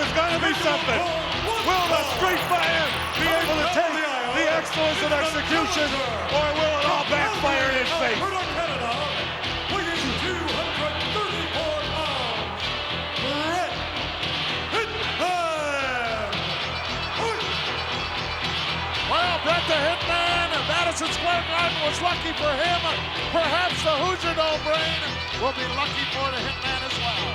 there's gonna be something. Will the Street Fighter be able to take the excellence of execution, or will it all backfire in his face? Canada, weighing 234 pounds, Bret Hitman Hart. Well, Bret the Hitman, Madison Square Garden was lucky for him. Perhaps the Hoosier Dome brain will be lucky for the Hitman as well.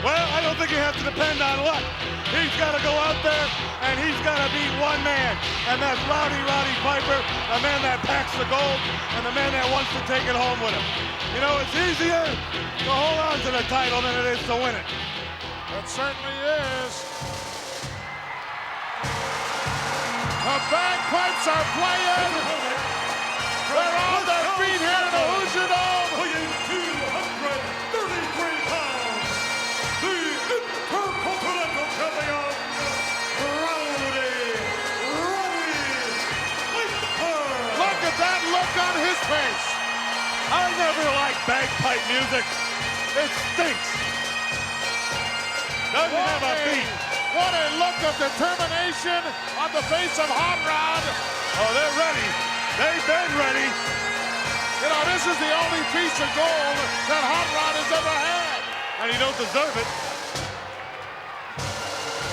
Well, I don't think you have to depend on luck. He's got to go out there, and he's got to beat one man, and that's Roddy Piper, the man that packs the gold, and the man that wants to take it home with him. You know, it's easier to hold on to the title than it is to win it. It certainly is. The bagpipes are playing. They're on their feet here in the Hoosier Dome. Weighing 233 pounds, the Intercontinental Champion, Roddy Piper. Look at that look on his face. I never liked bagpipe music. It stinks. Doesn't have a beat. What a look of determination on the face of Hot Rod. Oh, they're ready. They've been ready. You know, this is the only piece of gold that Hot Rod has ever had. And he don't deserve it.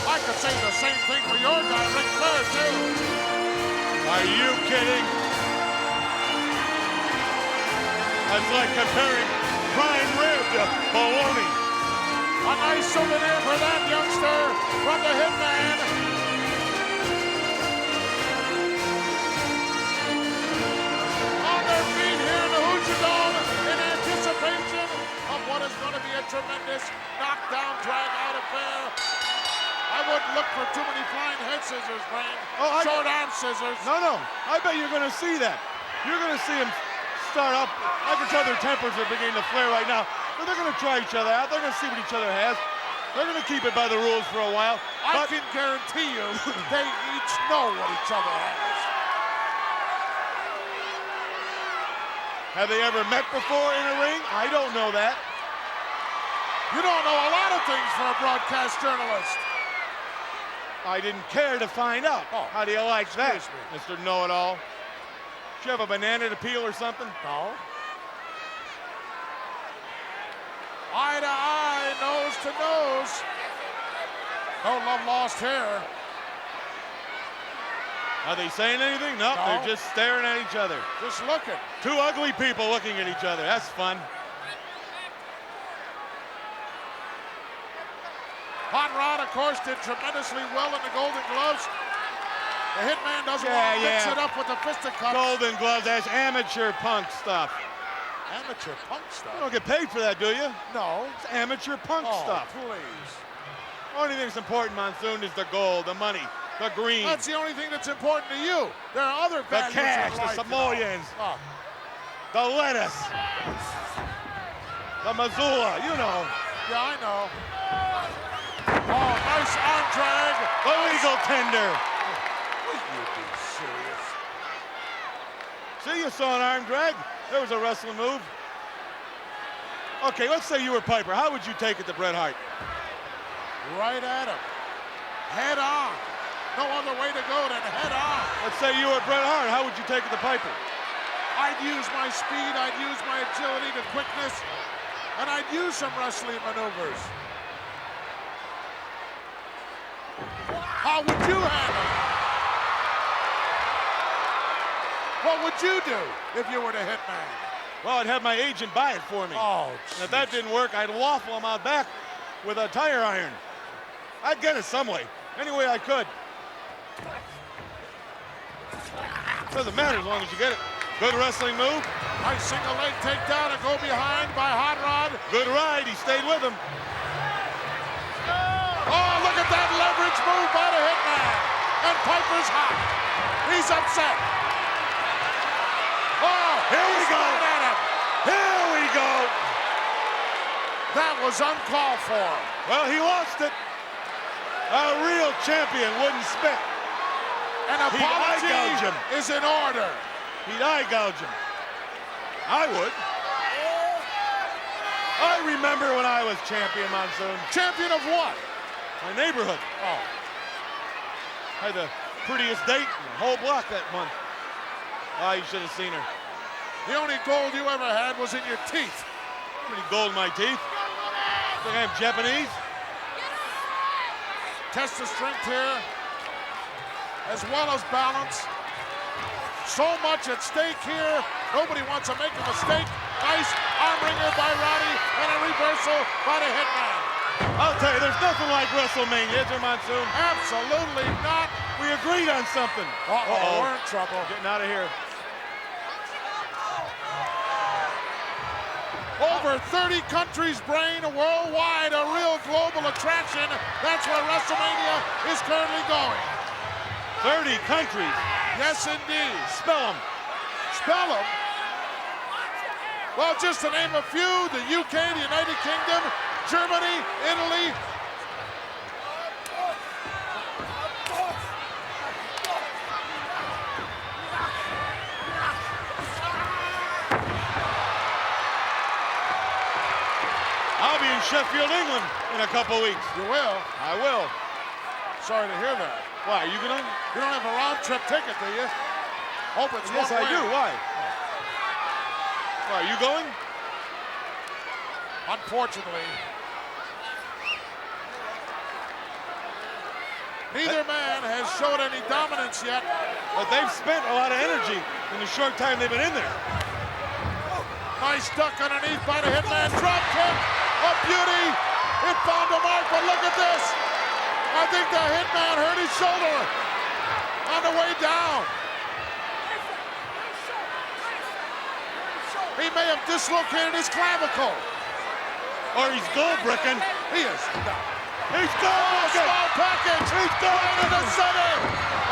I could say the same thing for your guy, Ric Flair, too. Are you kidding? That's like comparing prime rib to bologna. A nice souvenir for that youngster from the Hitman. On their feet here in the Hoosier Dome in anticipation of what is going to be a tremendous knockdown, drag-out affair. I wouldn't look for too many flying head scissors, Brain. Short arm scissors. No. I bet you're going to see that. You're going to see them start up. I can tell their tempers are beginning to flare right now. But they're going to try each other out. They're going to see what each other has. They're going to keep it by the rules for a while. I can guarantee you they each know what each other has. Have they ever met before in a ring? I don't know that. You don't know a lot of things for a broadcast journalist. I didn't care to find out. Oh, how do you like that, excuse me. Mr. Know-It-All? Do you have a banana to peel or something? No. Eye to eye, nose to nose. No love lost here. Are they saying anything? Nope, No. They're just staring at each other. Just looking. Two ugly people looking at each other. That's fun. Hot Rod, of course, did tremendously well in the Golden Gloves. The Hitman doesn't want to mix it up with the fisticuffs. Golden Gloves, that's amateur punk stuff. Amateur punk stuff? You don't get paid for that, do you? No. It's amateur punk stuff. Please. Only thing that's important, Monsoon, is the gold, the money, the green. That's the only thing that's important to you. There are other the values cash, in the life, simoleons, you know. the lettuce, the Missoula, you know. Yeah, I know. Oh, nice arm drag. The legal tender. Will you be serious? See, you saw an arm drag. There was a wrestling move. Okay, let's say you were Piper. How would you take it to Bret Hart? Right at him. Head on. No other way to go than head on. Let's say you were Bret Hart. How would you take it to Piper? I'd use my speed, I'd use my agility, the quickness, and I'd use some wrestling maneuvers. How would you handle it? What would you do if you were the Hitman? Well, I'd have my agent buy it for me. Oh, and if that didn't work, I'd waffle him out back with a tire iron. I'd get it some way, any way I could. Doesn't matter as long as you get it. Good wrestling move. Nice single leg takedown and go behind by Hot Rod. Good ride, he stayed with him. Oh, look at that leverage move by the Hitman. And Piper's hot. He's upset. Oh, here we go. At him. Here we go. That was uncalled for. Well, he lost it. A real champion wouldn't spit. An apology is in order. He'd eye gouge him. I would. I remember when I was champion, Monsoon. Champion of what? My neighborhood. Oh. Had the prettiest date in the whole block that month. Ah, you should have seen her. The only gold you ever had was in your teeth. How many gold in my teeth? Think I'm Japanese? Test the strength here, as well as balance. So much at stake here. Nobody wants to make a mistake. Nice arm wringer by Roddy and a reversal by the Hitman. I'll tell you, there's nothing like WrestleMania, is there, Monsoon? Absolutely not. We agreed on something. Uh-oh, we're in trouble. Getting out of here. Over 30 countries, Brain, worldwide, a real global attraction. That's where WrestleMania is currently going. 30 countries. Yes, indeed. Spell them. Spell them. Well, just to name a few, the UK, the United Kingdom, Germany, Italy. I'll be in Sheffield, England in a couple weeks. You will? I will. Sorry to hear that. Why, are you gonna? You don't have a round-trip ticket, do you? Hope it's Yes, one I way. do. Why? Why, are you going? Unfortunately. Neither man has showed any dominance yet. But they've spent a lot of energy in the short time they've been in there. Nice duck underneath by the Hitman. Drop kick. A beauty. It found a mark, but look at this. I think the Hitman hurt his shoulder on the way down. He may have dislocated his clavicle. Or he's gold bricking. He is. He's gold Oh, bricking. small package. He's gold Right in the bricking. center.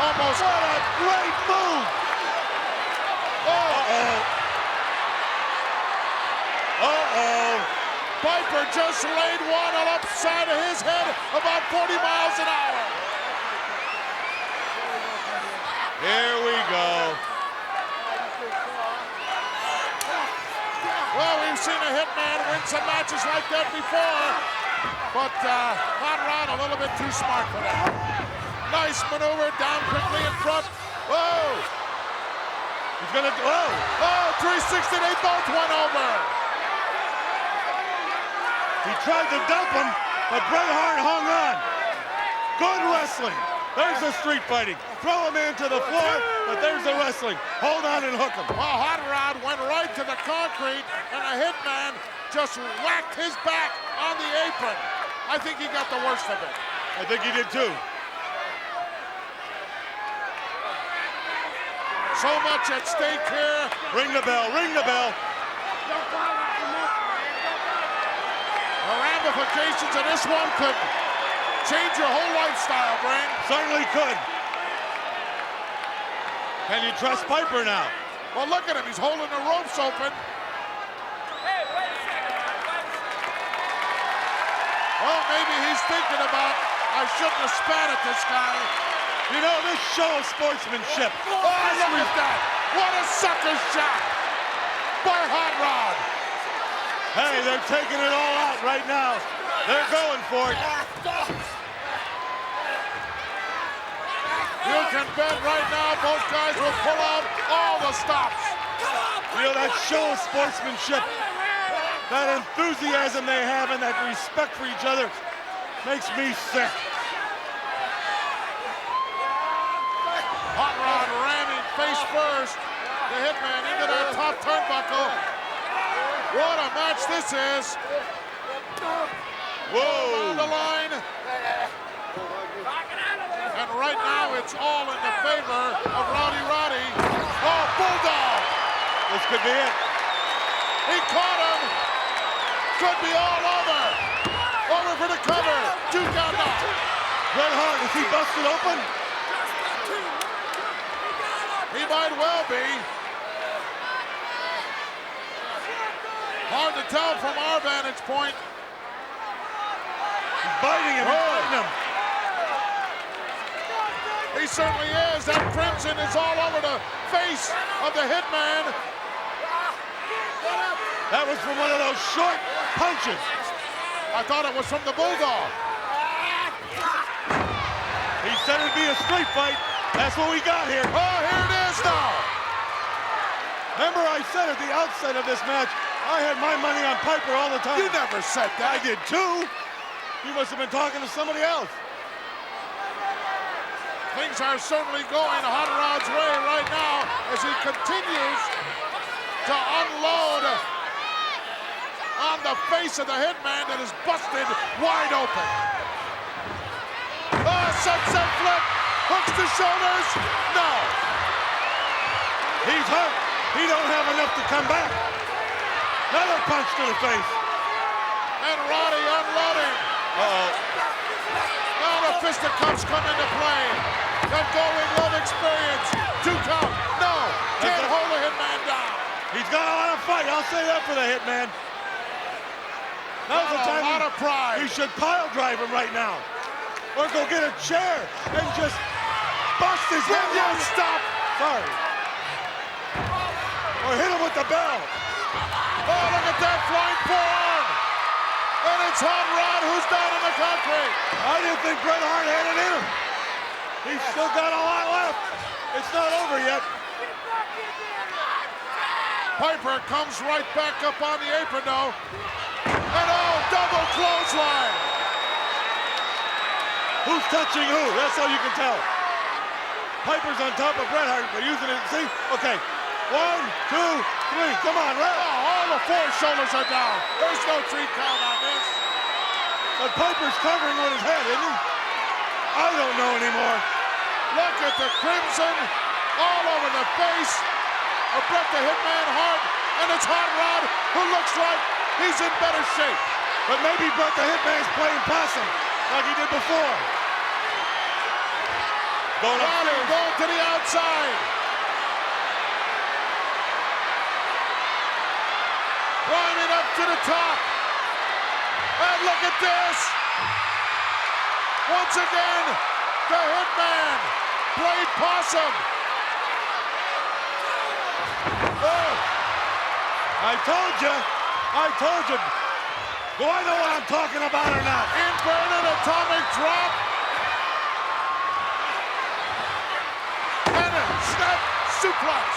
Almost. What a great move. Uh-oh. Uh-oh. Piper just laid one on upside of his head about 40 miles an hour. Here we go. Well, we've seen a Hitman win some matches like that before, but Hot Rod a little bit too smart for that. Nice maneuver, down quickly in front. Whoa! He's gonna, whoa! Oh, 360, they both went over. He tried to dump him, but Bret Hart hung on. Good wrestling. There's the street fighting. Throw a man to the floor, but there's the wrestling. Hold on and hook him. Well, Hot Rod went right to the concrete, and the Hitman just whacked his back on the apron. I think he got the worst of it. I think he did too. So much at stake here. Ring the bell, ring the bell. The ramifications of this one could change your whole lifestyle, Brain. Certainly could. Can you trust Piper now? Well, look at him. He's holding the ropes open. Well, maybe he's thinking about, I shouldn't have spat at this guy. You know, this show of sportsmanship. Oh, look at that. What a sucker shot by Hot Rod. Hey, they're taking it all out right now. They're going for it. You can bet right now both guys will pull out all the stops. You know, that show of sportsmanship, that enthusiasm they have and that respect for each other makes me sick. Hot Rod ramming face first. The Hitman into that top turnbuckle. What a match this is. Whoa. Down the line. And right now it's all in the favor of Rowdy Roddy. Oh, Bulldog. This could be it. He caught him. Could be all over. Over for the cover. 2 count now. Bret Hart, is he busted open? He might well be. Hard to tell from our vantage point. He's biting him, he's biting him. He certainly is. That crimson is all over the face of the Hitman. That was from one of those short punches. I thought it was from the Bulldog. said it'd be a street fight. That's what we got here. Oh, here it is now. Remember I said at the outset of this match, I had my money on Piper all the time. You never said I that. did too. You must have been talking to somebody else. Things are certainly going Hot Rod's way right now as he continues to unload on the face of the Hitman that is busted wide open. Oh, sunset flip, hooks the shoulders, no. He's hurt. He don't have enough to come back. Another punch to the face. And Roddy unloading. Uh-oh. Now the fisticuffs come into play. That Golden Glove experience. 2 count. No, can't hold the Hitman down. He's got a lot of fight. I'll say that for the Hitman. Now's the time A lot of pride. he should pile drive him right now. Or go get a chair and just bust his head. Will you stop? Sorry. Or hit him with the bell. Oh, look at that flying forearm. And it's Hot Rod who's down on the concrete. I didn't think Bret Hart had it in him. He's still got a lot left. It's not over yet. Piper comes right back up on the apron though. And oh, double clothesline. Who's touching who? That's all you can tell. Piper's on top of Bret Hart, but using it. See? Okay. 1, 2, 3. Come on, Red. Oh, all the 4 shoulders are down. There's no 3 count on this. But Piper's covering with his head, isn't he? I don't know anymore. Look at the crimson all over the face of Bret the Hitman Hart. And it's Hot Rod who looks like he's in better shape. But maybe Bret the Hitman's playing possum like he did before. Going Roddy upstairs. going to the outside. Climbing up to the top. And look at this. Once again, the Hitman played possum. Oh, I told you. Do I know what I'm talking about or not? Inverted atomic drop. And a snap suplex.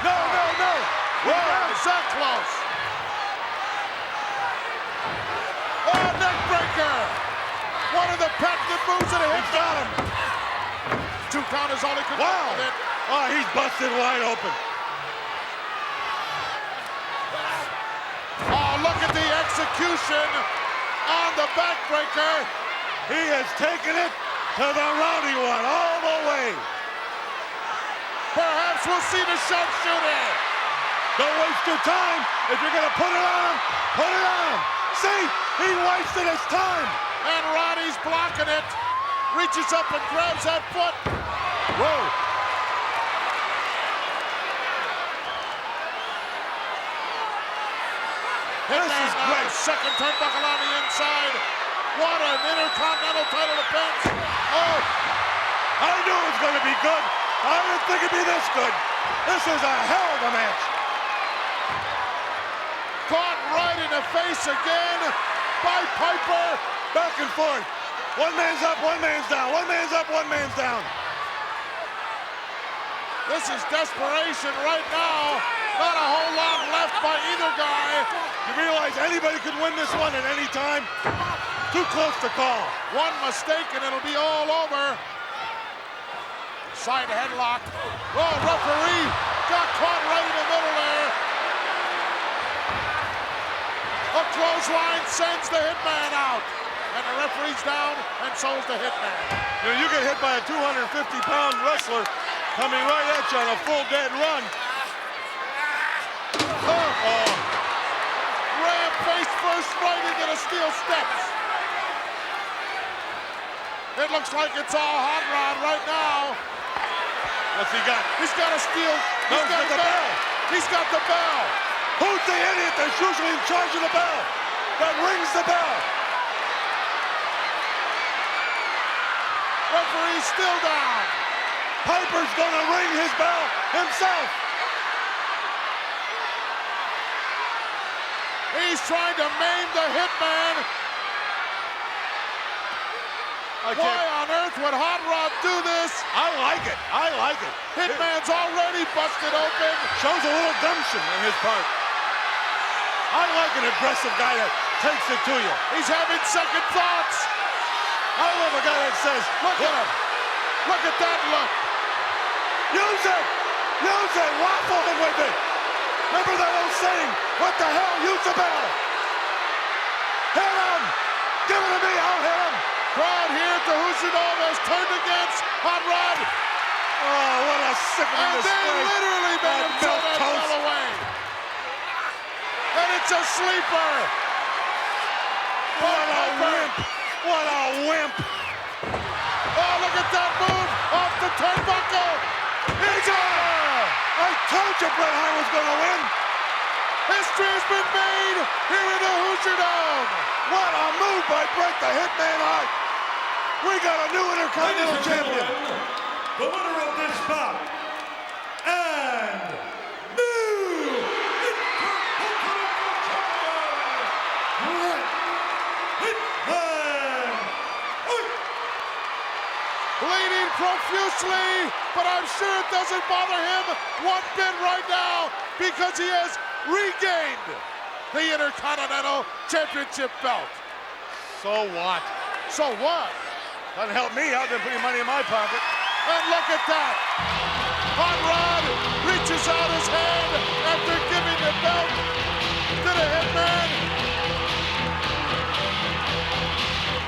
No. Whoa, is that close? Oh, neck breaker. One of the patented moves of the He's got him. 2 count is all he could do Wow. with it. Oh, he's busted wide open. Oh, look at the execution on the backbreaker. He has taken it to the Rowdy one all the way. Perhaps we'll see the sharpshooter. Don't waste your time. If you're gonna put it on him, put it on him. See, he wasted his time. And Roddy's blocking it. Reaches up and grabs that foot. Whoa. This is Hitman great. second turnbuckle on the inside. What an Intercontinental title defense. Oh, I knew it was gonna be good. I didn't think it'd be this good. This is a hell of a match. Caught right in the face again by Piper. Back and forth. One man's up, one man's down. One man's up, one man's down. This is desperation right now. Not a whole lot left by either guy. You realize anybody could win this one at any time? Too close to call. One mistake and it'll be all over. Side headlock. Oh, referee got caught right in the middle there. A clothesline sends the Hitman out. And the referee's down, and so's the Hitman. You know, you get hit by a 250-pound wrestler coming right at you on a full dead run. Oh. Ram face first right into the steel steps. It looks like it's all Hot Rod right now. What's he got? He's got a steel. No, He's got the bell. He's got the bell. Who's the idiot that's usually in charge of the bell? That rings the bell. Referee's still down. Piper's gonna ring his bell himself. He's trying to maim the Hitman. Why on earth would Hot Rod do this? I like it. I like it. Hitman's already busted open. Shows a little gumption on his part. I like an aggressive guy that takes it to you. He's having second thoughts. I love a guy that says, Look at him. Look at that look. use it! Use it! Waffle him with it! Remember that old saying, what the hell, use the bell! Hit him! Give it to me, I'll hit him! Crowd here at the Hoosierdome has turned against Hot Rod. Oh, what a sickening And they display! literally made him throw that milquetoast. ball away. And it's a sleeper. What a wimp! What a wimp! Oh, look at that move off the turnbuckle. He's on! I told you Bret Hart was going to win! History has been made here in the Hoosierdome. What a move by Bret the Hitman Hart! We got a new Intercontinental Ladies and Champion! gentlemen, the winner of this bout and new Intercontinental Champion, Bret Hitman Hart. Bleeding profusely, but I'm sure it doesn't bother him one bit right now because he has regained the Intercontinental Championship belt. So what? So what? Doesn't help me, I've been putting money in my pocket. And look at that. Hot Rod reaches out his hand after giving the belt to the Hitman.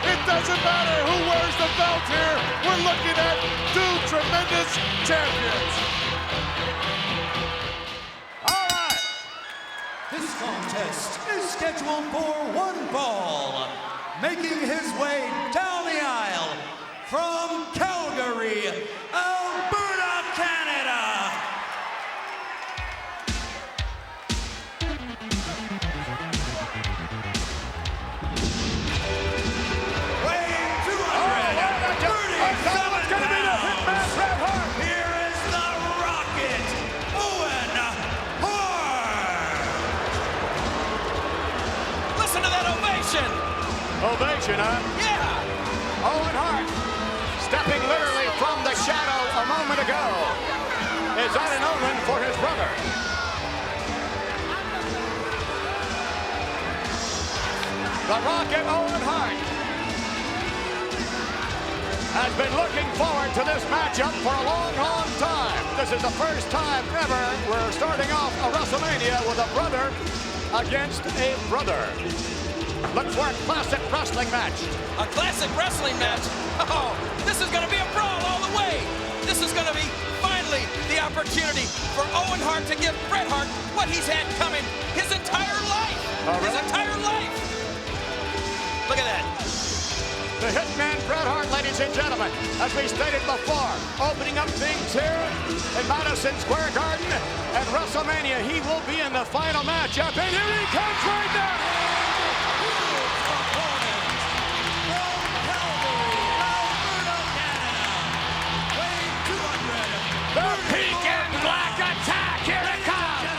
It doesn't matter who wears the belt here. We're looking at two tremendous champions. All right! This contest is scheduled for one fall. Making his way down the aisle from Calgary, Alberta, Canada. Weighing 237 pounds. Here is the Rocket, Owen Hart. Listen to that ovation! Ovation, huh? Yeah! Owen Hart, stepping literally from the shadow a moment ago, is at an omen for his brother. The Rocket Owen Hart has been looking forward to this matchup for a long, long time. This is the first time ever we're starting off a WrestleMania with a brother against a brother. Look for a classic wrestling match. A classic wrestling match? Oh, this is going to be a brawl all the way. This is going to be finally the opportunity for Owen Hart to give Bret Hart what he's had coming his entire life. Oh, His really? entire life. Look at that. The Hitman Bret Hart, ladies and gentlemen, as we stated before, opening up things here in Madison Square Garden at WrestleMania. He will be in the final matchup, and here he comes right now. The Pekin Black Attack, here it comes!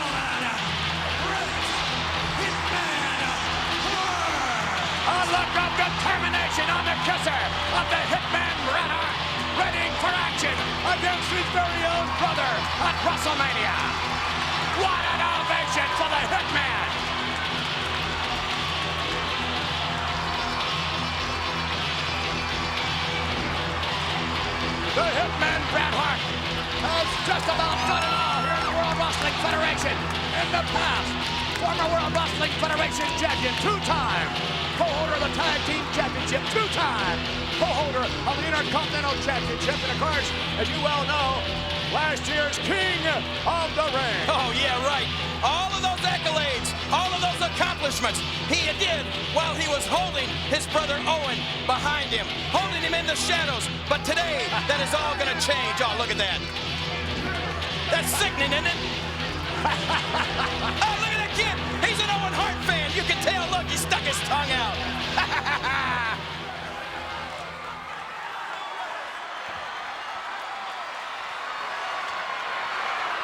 A look of determination on the kisser of the Hitman Bret Hart, ready for action against his very own brother at WrestleMania. What an ovation for the Hitman! The Hitman Bret Hart has just about done it all here in the World Wrestling Federation. In the past, former World Wrestling Federation champion, two-time co-holder of the Tag Team Championship, two-time co-holder of the Intercontinental Championship, and of course, as you well know, last year's King of the Ring. Oh, yeah, right. All of those accolades, all of those accomplishments he did while he was holding his brother Owen behind him, holding him in the shadows. But today, that is all going to change. Oh, look at that. That's sickening, isn't it? Oh, look at that kid. He's an Owen Hart fan. You can tell. Look, he stuck his tongue out.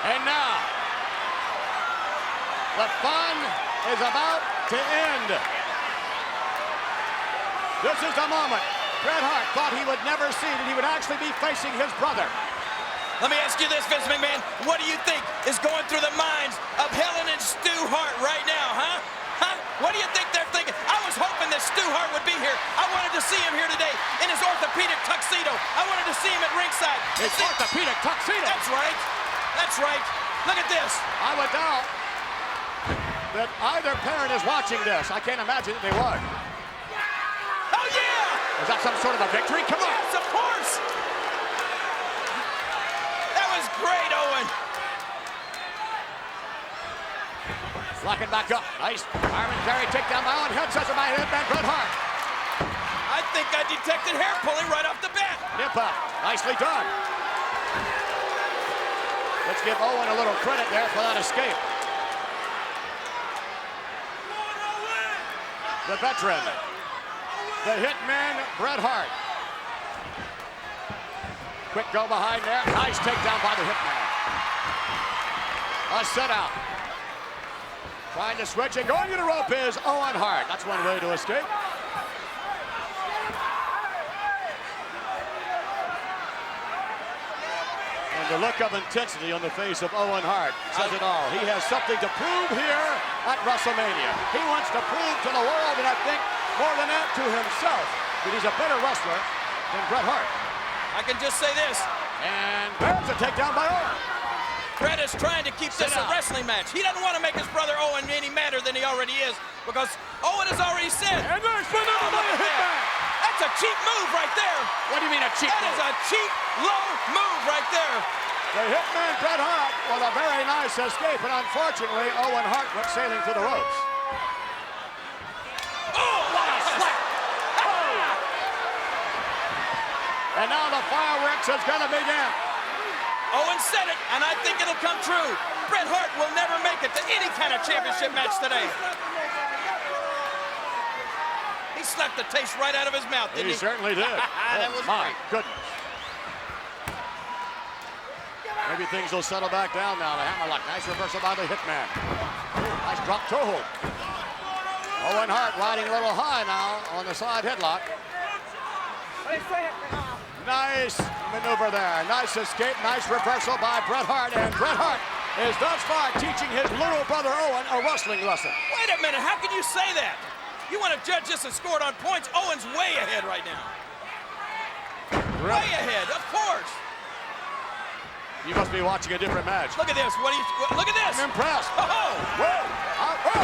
And now, the fun is about to end. This is the moment Bret Hart thought he would never see that he would actually be facing his brother. Let me ask you this, Vince McMahon. What do you think is going through the minds of Helen and Stu Hart right now, huh? What do you think they're thinking? I was hoping that Stu Hart would be here. I wanted to see him here today in his orthopedic tuxedo. I wanted to see him at ringside. His orthopedic tuxedo? That's right. That's right. Look at this. I would doubt that either parent is watching this. I can't imagine that they would. Oh, yeah! Is that some sort of a victory? Come on. Yes, of course. That was great, Owen. Locking back up. Nice arm and carry takedown by Owen. Head scissors by headman Bret Hart. I think I detected hair pulling right off the bat. Nip up. Nicely done. Let's give Owen a little credit there for that escape. The veteran, the hitman, Bret Hart. Quick go behind there. Nice takedown by the hitman. A set out. Trying to switch and going to the rope is Owen Hart. That's one way to escape. And the look of intensity on the face of Owen Hart says it all. He has something to prove here at WrestleMania. He wants to prove to the world, and I think more than that to himself, that he's a better wrestler than Bret Hart. I can just say this. And there's a takedown by Owen. Bret is trying to keep this a wrestling match. He doesn't want to make his brother Owen any madder than he already is, because Owen has already said. And there's another by a hitman. That's a cheap move right there. What do you mean a cheap move? That is a cheap, low move right there. The hitman Bret Hart with a very nice escape, and unfortunately, Owen Hart went sailing to the ropes. Oh, what a slap! And now the fireworks is going to begin. Owen said it, and I think it'll come true. Bret Hart will never make it to any kind of championship match today. He slapped the taste right out of his mouth, didn't he? He certainly did. That was my great. goodness. Maybe things will settle back down now. The hammerlock, nice reversal by the hitman. Nice drop toe hold. Owen Hart riding a little high now on the side headlock. Nice maneuver there. Nice escape. Nice reversal by Bret Hart. And Bret Hart is thus far teaching his little brother Owen a wrestling lesson. Wait a minute. How can you say that? You want to judge this and score it on points? Owen's way ahead right now. Really? Way ahead, of course. You must be watching a different match. Look at this. Look at this. I'm impressed. Oh! Whoa!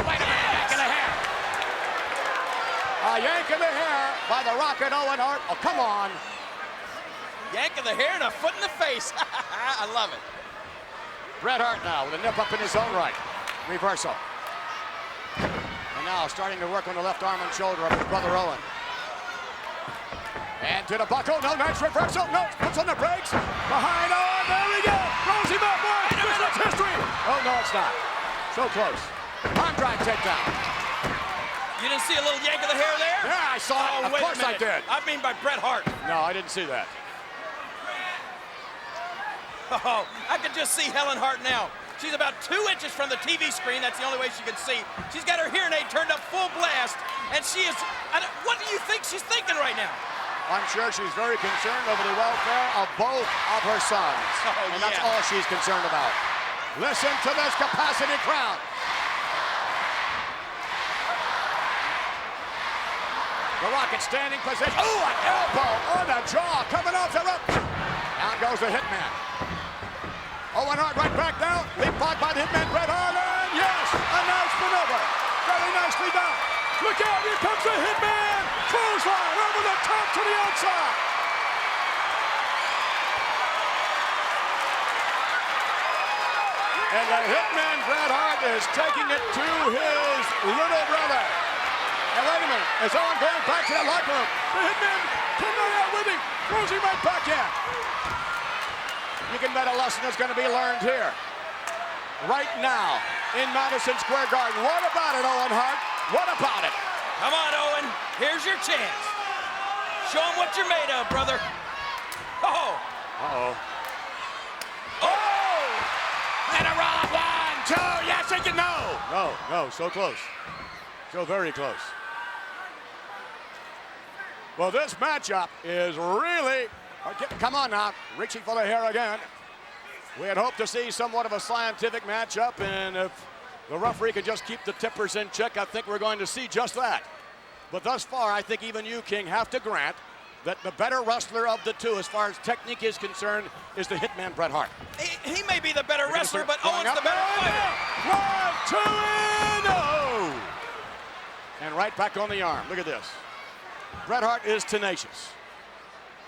Wait a minute. Yank in the hair. A yank in the hair by the Rocket Owen Hart. Oh, come on. Yank of the hair and a foot in the face. I love it. Bret Hart now with a nip up in his own right. Reversal. And now starting to work on the left arm and shoulder of his brother Owen. And to the buckle. No, nice reversal. No, puts on the brakes. Behind Owen. There we go. Throws him up. This is history. Oh, no, it's not. So close. Arm drag takedown. You didn't see a little yank of the hair there? Yeah, I saw it. Of course I did. I mean by Bret Hart. No, I didn't see that. Oh, I can just see Helen Hart now. She's about 2 inches from the TV screen. That's the only way she can see. She's got her hearing aid turned up full blast, and she is, what do you think she's thinking right now? I'm sure she's very concerned over the welfare of both of her sons. Oh, and that's all she's concerned about. Listen to this capacity crowd. The Rocket standing position. Oh, an elbow on the jaw, coming off the rope. Down goes the hitman. Owen Hart right back down. Leapfrog by the hitman, Bret Hart. And yes, a nice maneuver. Very nicely done. Look out, here comes the hitman. Clothesline over the top to the outside. And the hitman, Bret Hart, is taking it to his little brother. And wait a minute, is Owen going back to the locker room? The hitman cannot out with him. Throws him right back in. You can bet a lesson is going to be learned here. Right now in Madison Square Garden. What about it, Owen Hart? What about it? Come on, Owen. Here's your chance. Show him what you're made of, brother. Oh. Uh-oh. Oh! And a roll of 1, 2. Yes, he can. No, so close. So very close. Well, this matchup is really... Come on now, reaching for the hair again. We had hoped to see somewhat of a scientific matchup, and if the referee could just keep the tippers in check, I think we're going to see just that. But thus far, I think even you, King, have to grant that the better wrestler of the two, as far as technique is concerned, is the Hitman Bret Hart. He may be the better wrestler, but Owen's the better fighter. 1, 2, and 0! And right back on the arm. Look at this. Bret Hart is tenacious.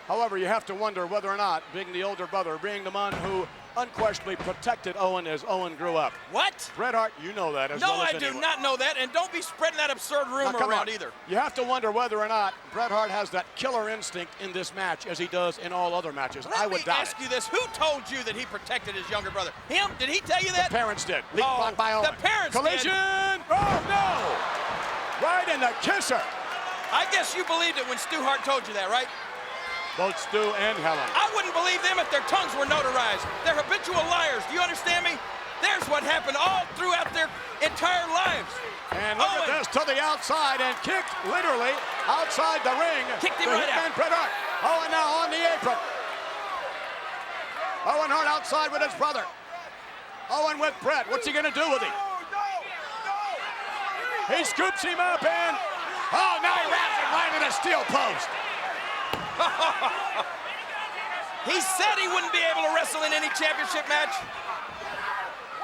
However, you have to wonder whether or not, being the older brother, being the man who unquestionably protected Owen as Owen grew up. What? Bret Hart, you know that as well as anyone. No, I do not know that, and don't be spreading that absurd rumor around either. You have to wonder whether or not Bret Hart has that killer instinct in this match as he does in all other matches. I would doubt it. Let me ask you this. Who told you that he protected his younger brother? Him? Did he tell you that? The parents did. Leapfrog by Owen. The parents Collision! did. Oh, no! Right in the kisser. I guess you believed it when Stu Hart told you that, right? Both Stu and Helen. I wouldn't believe them if their tongues were notarized. They're habitual liars. Do you understand me? There's what happened all throughout their entire lives. And look at this, to the outside, and kicked literally outside the ring. Kicked him right out. Bret Hart. Owen now on the apron. Owen Hart outside with his brother. Owen with Bret. What's he going to do with him? He scoops him up and... Oh, now he wraps him right in a steel post. He said he wouldn't be able to wrestle in any championship match.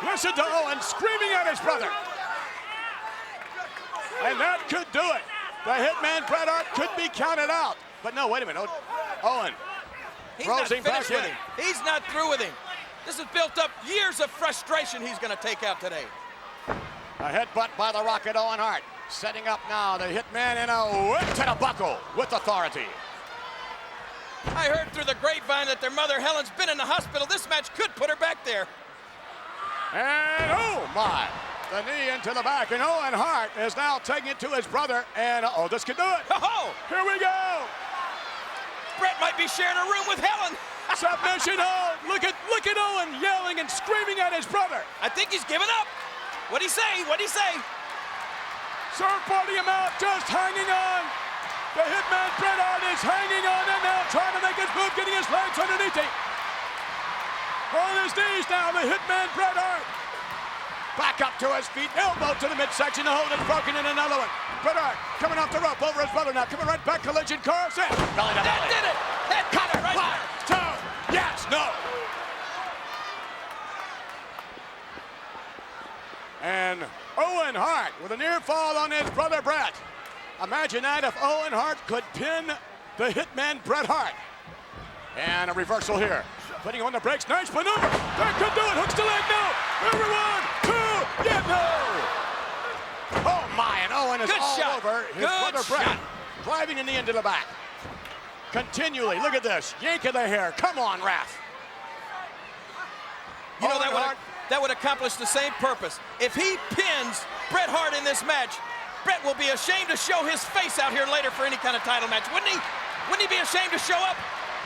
Listen to Owen screaming at his brother. And that could do it. The Hitman Bret Hart could be counted out. But no, wait a minute. Owen throws him back in. He's not through with him. This has built up years of frustration he's going to take out today. A headbutt by the Rocket Owen Hart. Setting up now the Hitman in a whip to the buckle with authority. I heard through the grapevine that their mother Helen's been in the hospital. This match could put her back there. And oh my, the knee into the back, and Owen Hart is now taking it to his brother, and oh, this could do it. Oh, here we go. Bret might be sharing a room with Helen. Submission. Oh, look at Owen yelling and screaming at his brother. I think he's given up. What'd he say? What'd he say? Surfboarding him out, just hanging on. The Hitman Bret Hart is hanging on and now trying to make his move, getting his legs underneath him. On his knees now, the Hitman Bret Hart. Back up to his feet, elbow to the midsection, the hold is broken in another one. Bret Hart coming off the rope over his brother now, coming right back, collision, Carlson. Belly to belly. That did it. That cut it right there. 1, 2, yes, no. And Owen Hart with a near fall on his brother Bret. Imagine that if Owen Hart could pin the Hitman Bret Hart. And a reversal here. Putting on the brakes, nice maneuver. That could do it, hooks the leg, no. Everyone, 2, yeah, no. Oh my, and Owen is all over his brother Bret. Driving the knee into the back. Continually, look at this, yank of the hair. Come on, ref. You know, that would accomplish the same purpose. If he pins Bret Hart in this match, Bret will be ashamed to show his face out here later for any kind of title match, wouldn't he? Wouldn't he be ashamed to show up?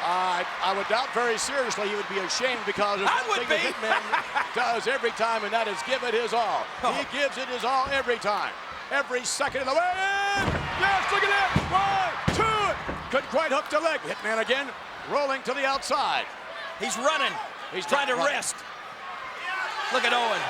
I would doubt very seriously he would be ashamed, because there's one thing the Hitman does every time, and that is give it his all. Oh. He gives it his all every time. Every second of the way. And yes, look at that. 1, 2. Couldn't quite hook the leg. Hitman again, rolling to the outside. He's running. He's trying to rest. Look at Owen.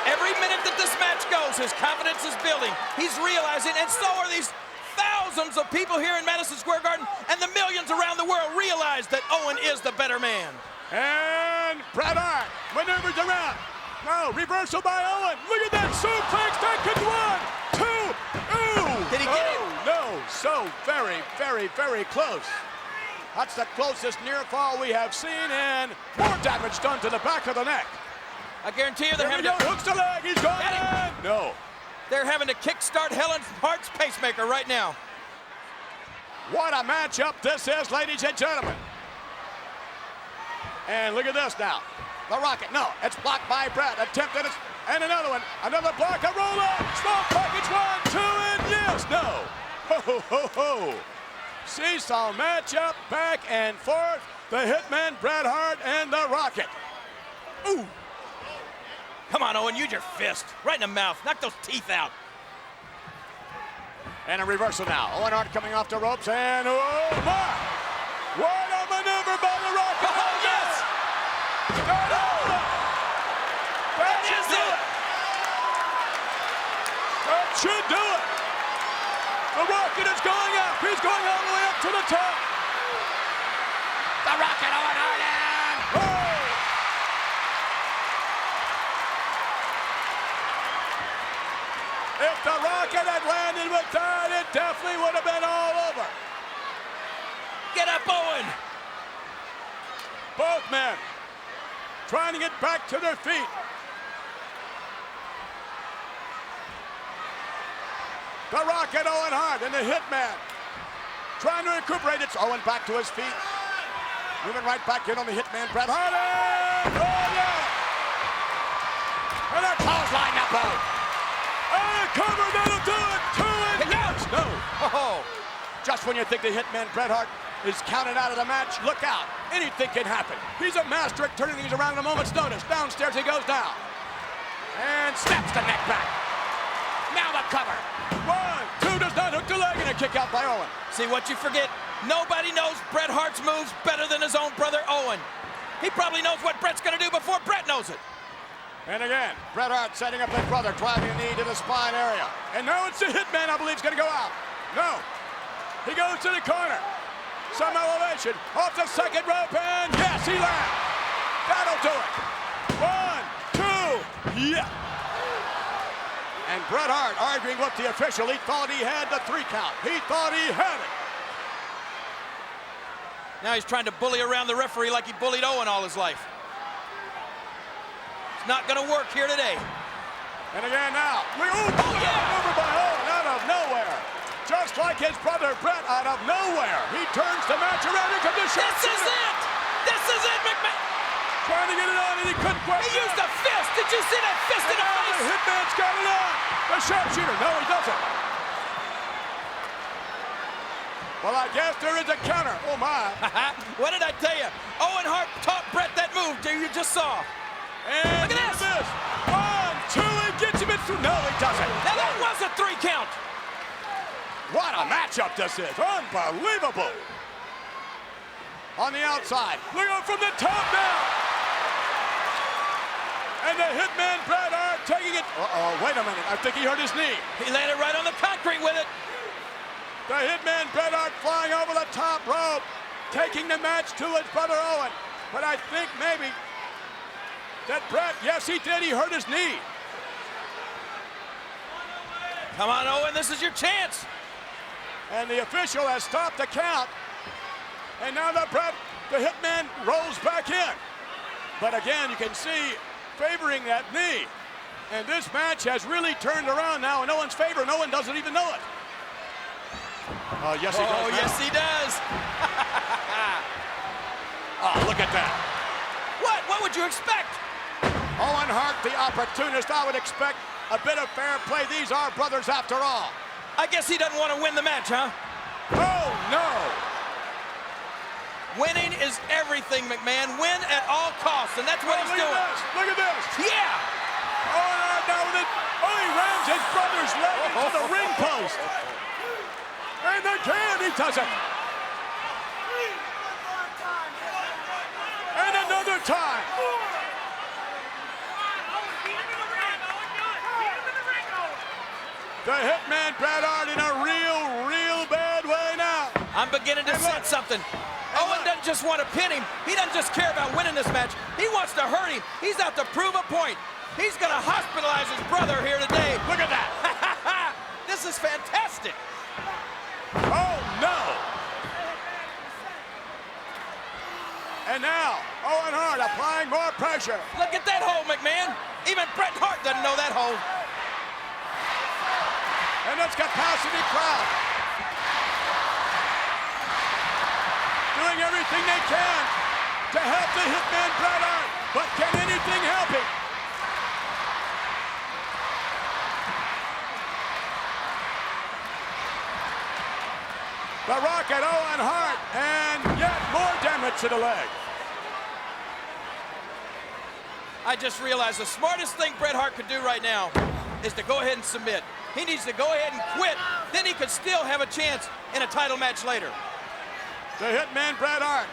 Every minute that this match goes, his confidence is building. He's realizing, and so are these thousands of people here in Madison Square Garden, and the millions around the world realize that Owen is the better man. And Bret Hart maneuvers around. No, reversal by Owen. Look at that suplex. That could 1, 2. Ooh. Did he get it? No, so very, very, very close. That's the closest near fall we have seen, and more damage done to the back of the neck. I guarantee you they're having to... hooks the leg, he's gone in. No. They're having to kickstart Helen Hart's pacemaker right now. What a matchup this is, ladies and gentlemen. And look at this now. The Rocket, no, it's blocked by Bret. Attempted it, and another one. Another block, a roll up. Small package, 1, 2, and yes, no. Ho, ho, ho, ho. Seesaw matchup, back and forth. The Hitman Bret Hart and the Rocket. Ooh. Come on, Owen, use your fist. Right in the mouth. Knock those teeth out. And a reversal now. Owen Hart coming off the ropes, and oh my! What a maneuver by the Rocket! Oh, yes! That should do it! That should do it! The Rocket is going up! He's going all the way up to the top! The Rocket, Owen Hart, and... Oh! If the Rocket had landed with that, it definitely would have been all over. Get up, Owen! Both men trying to get back to their feet. The Rocket, Owen Hart, and the Hitman trying to recuperate. It's Owen back to his feet. Moving right back in on the Hitman, Bret Hart. And, oh, yeah! And a clothesline up, Owen. And a cover, that'll do it. 2 and out. No. Oh, Just when you think the Hitman, Bret Hart, is counted out of the match, look out. Anything can happen. He's a master at turning things around at a moment's notice. Downstairs he goes down. And snaps the neck back. Now the cover. 1, 2, does not hook the leg, and a kick out by Owen. see what you forget? Nobody knows Bret Hart's moves better than his own brother Owen. He probably knows what Bret's gonna do before Bret knows it. And again, Bret Hart setting up his brother, driving a knee to the spine area. And now it's the Hitman, I believe, is gonna go out. No. He goes to the corner. Some elevation off the second rope, and yes, he lands. That'll do it. 1, 2, yeah. And Bret Hart arguing with the official. He thought he had the 3 count. He thought he had it. Now he's trying to bully around the referee like he bullied Owen all his life. It's not gonna work here today. And again now. Oh yeah! Over by Owen out of nowhere. Just like his brother Bret out of nowhere. He turns the match around. Here comes the shot. This is it! This is it, McMahon! Trying to get it on, and he couldn't quite. He used a fist! Did you see that fist in the face? The Hitman's got it on! The sharpshooter! No, he doesn't. Well, I guess there is a counter. Oh, my. What did I tell you? Owen Hart taught Bret that move you just saw. And look at this! 1, 2, he gets him in through. No, he doesn't. Now that was a 3 count. What a matchup this is. Unbelievable. On the outside. Look out from the top now. And the Hitman, Bret Hart, taking it. Uh-oh, wait a minute. I think he hurt his knee. He landed right on the concrete with it. The Hitman, Bret Hart, flying over the top rope, taking the match to his brother Owen. But I think maybe that Bret, yes, he did. He hurt his knee. Come on, Owen, this is your chance. And the official has stopped the count. And now the Hitman rolls back in. But again, you can see favoring that knee. And this match has really turned around now in Owen's favor, and Owen doesn't even know it. Oh, yes, he does. Oh, yes, he does. Oh, look at that. What would you expect? Owen Hart, the opportunist. I would expect a bit of fair play. These are brothers after all. I guess he doesn't want to win the match, huh? Oh, no. Winning is everything, McMahon. Win at all costs, and that's what he's doing. Look at this. Yeah. Owen Hart now with it. Oh, he rams his brother's leg into the ring post. And again, he does it. And another time. The Hitman, Bret Hart, in a real bad way now. I'm beginning to sense something. Owen doesn't just want to pin him. He doesn't just care about winning this match. He wants to hurt him. He's out to prove a point. He's going to hospitalize his brother here today. Look at that. This is fantastic. Oh, no. And now, Owen Hart applying more pressure. Look at that hole, McMahon. Even Bret Hart doesn't know that hole. And this capacity crowd doing everything they can to help the Hitman, Bret Hart. But can anything help him? The Rocket, Owen Hart, and yet more damage to the leg. I just realized the smartest thing Bret Hart could do right now is to go ahead and submit. He needs to go ahead and quit. Then he could still have a chance in a title match later. The Hitman Bret Hart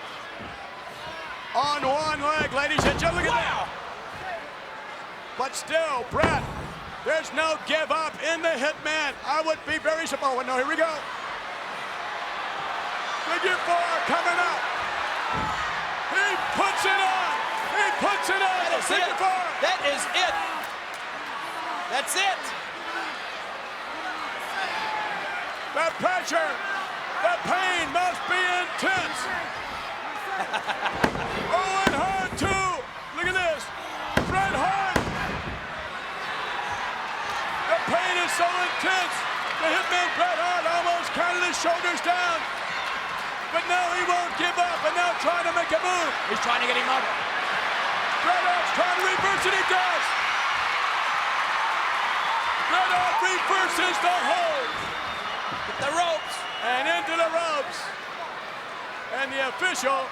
on one leg, ladies and gentlemen. Look at that. But still, Bret, there's no give up in the Hitman. I would be very surprised. Oh, no, here we go. Figure 4 coming up. He puts it on. He puts it on. That is it. That is it. That's it. The pressure, the pain must be intense. Owen Hart too. Look at this. Bret Hart. The pain is so intense. The Hitman Bret Hart almost counted his shoulders down. But now he won't give up, and now trying to make a move. He's trying to get him up. Bret Hart's trying to reverse it. He does. Bret Hart reverses the hold. The ropes. And into the ropes. And the official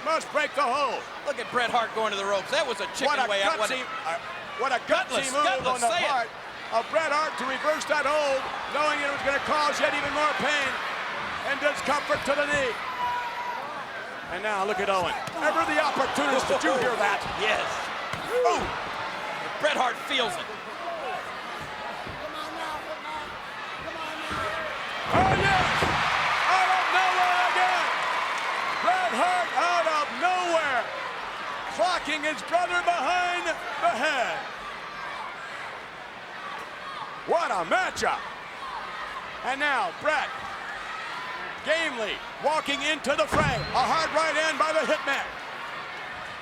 must break the hold. Look at Bret Hart going to the ropes. That was a chicken way out. What a gutsy move on the part of Bret Hart to reverse that hold, knowing it was going to cause yet even more pain and discomfort to the knee. And now look at Owen. Ever the opportunist. Did you hear that? Yes. Oh. Bret Hart feels it. Oh, yes! Out of nowhere again! Bret Hart out of nowhere! Clocking his brother behind the head. What a matchup! And now, Bret, gamely walking into the fray. A hard right hand by the Hitman.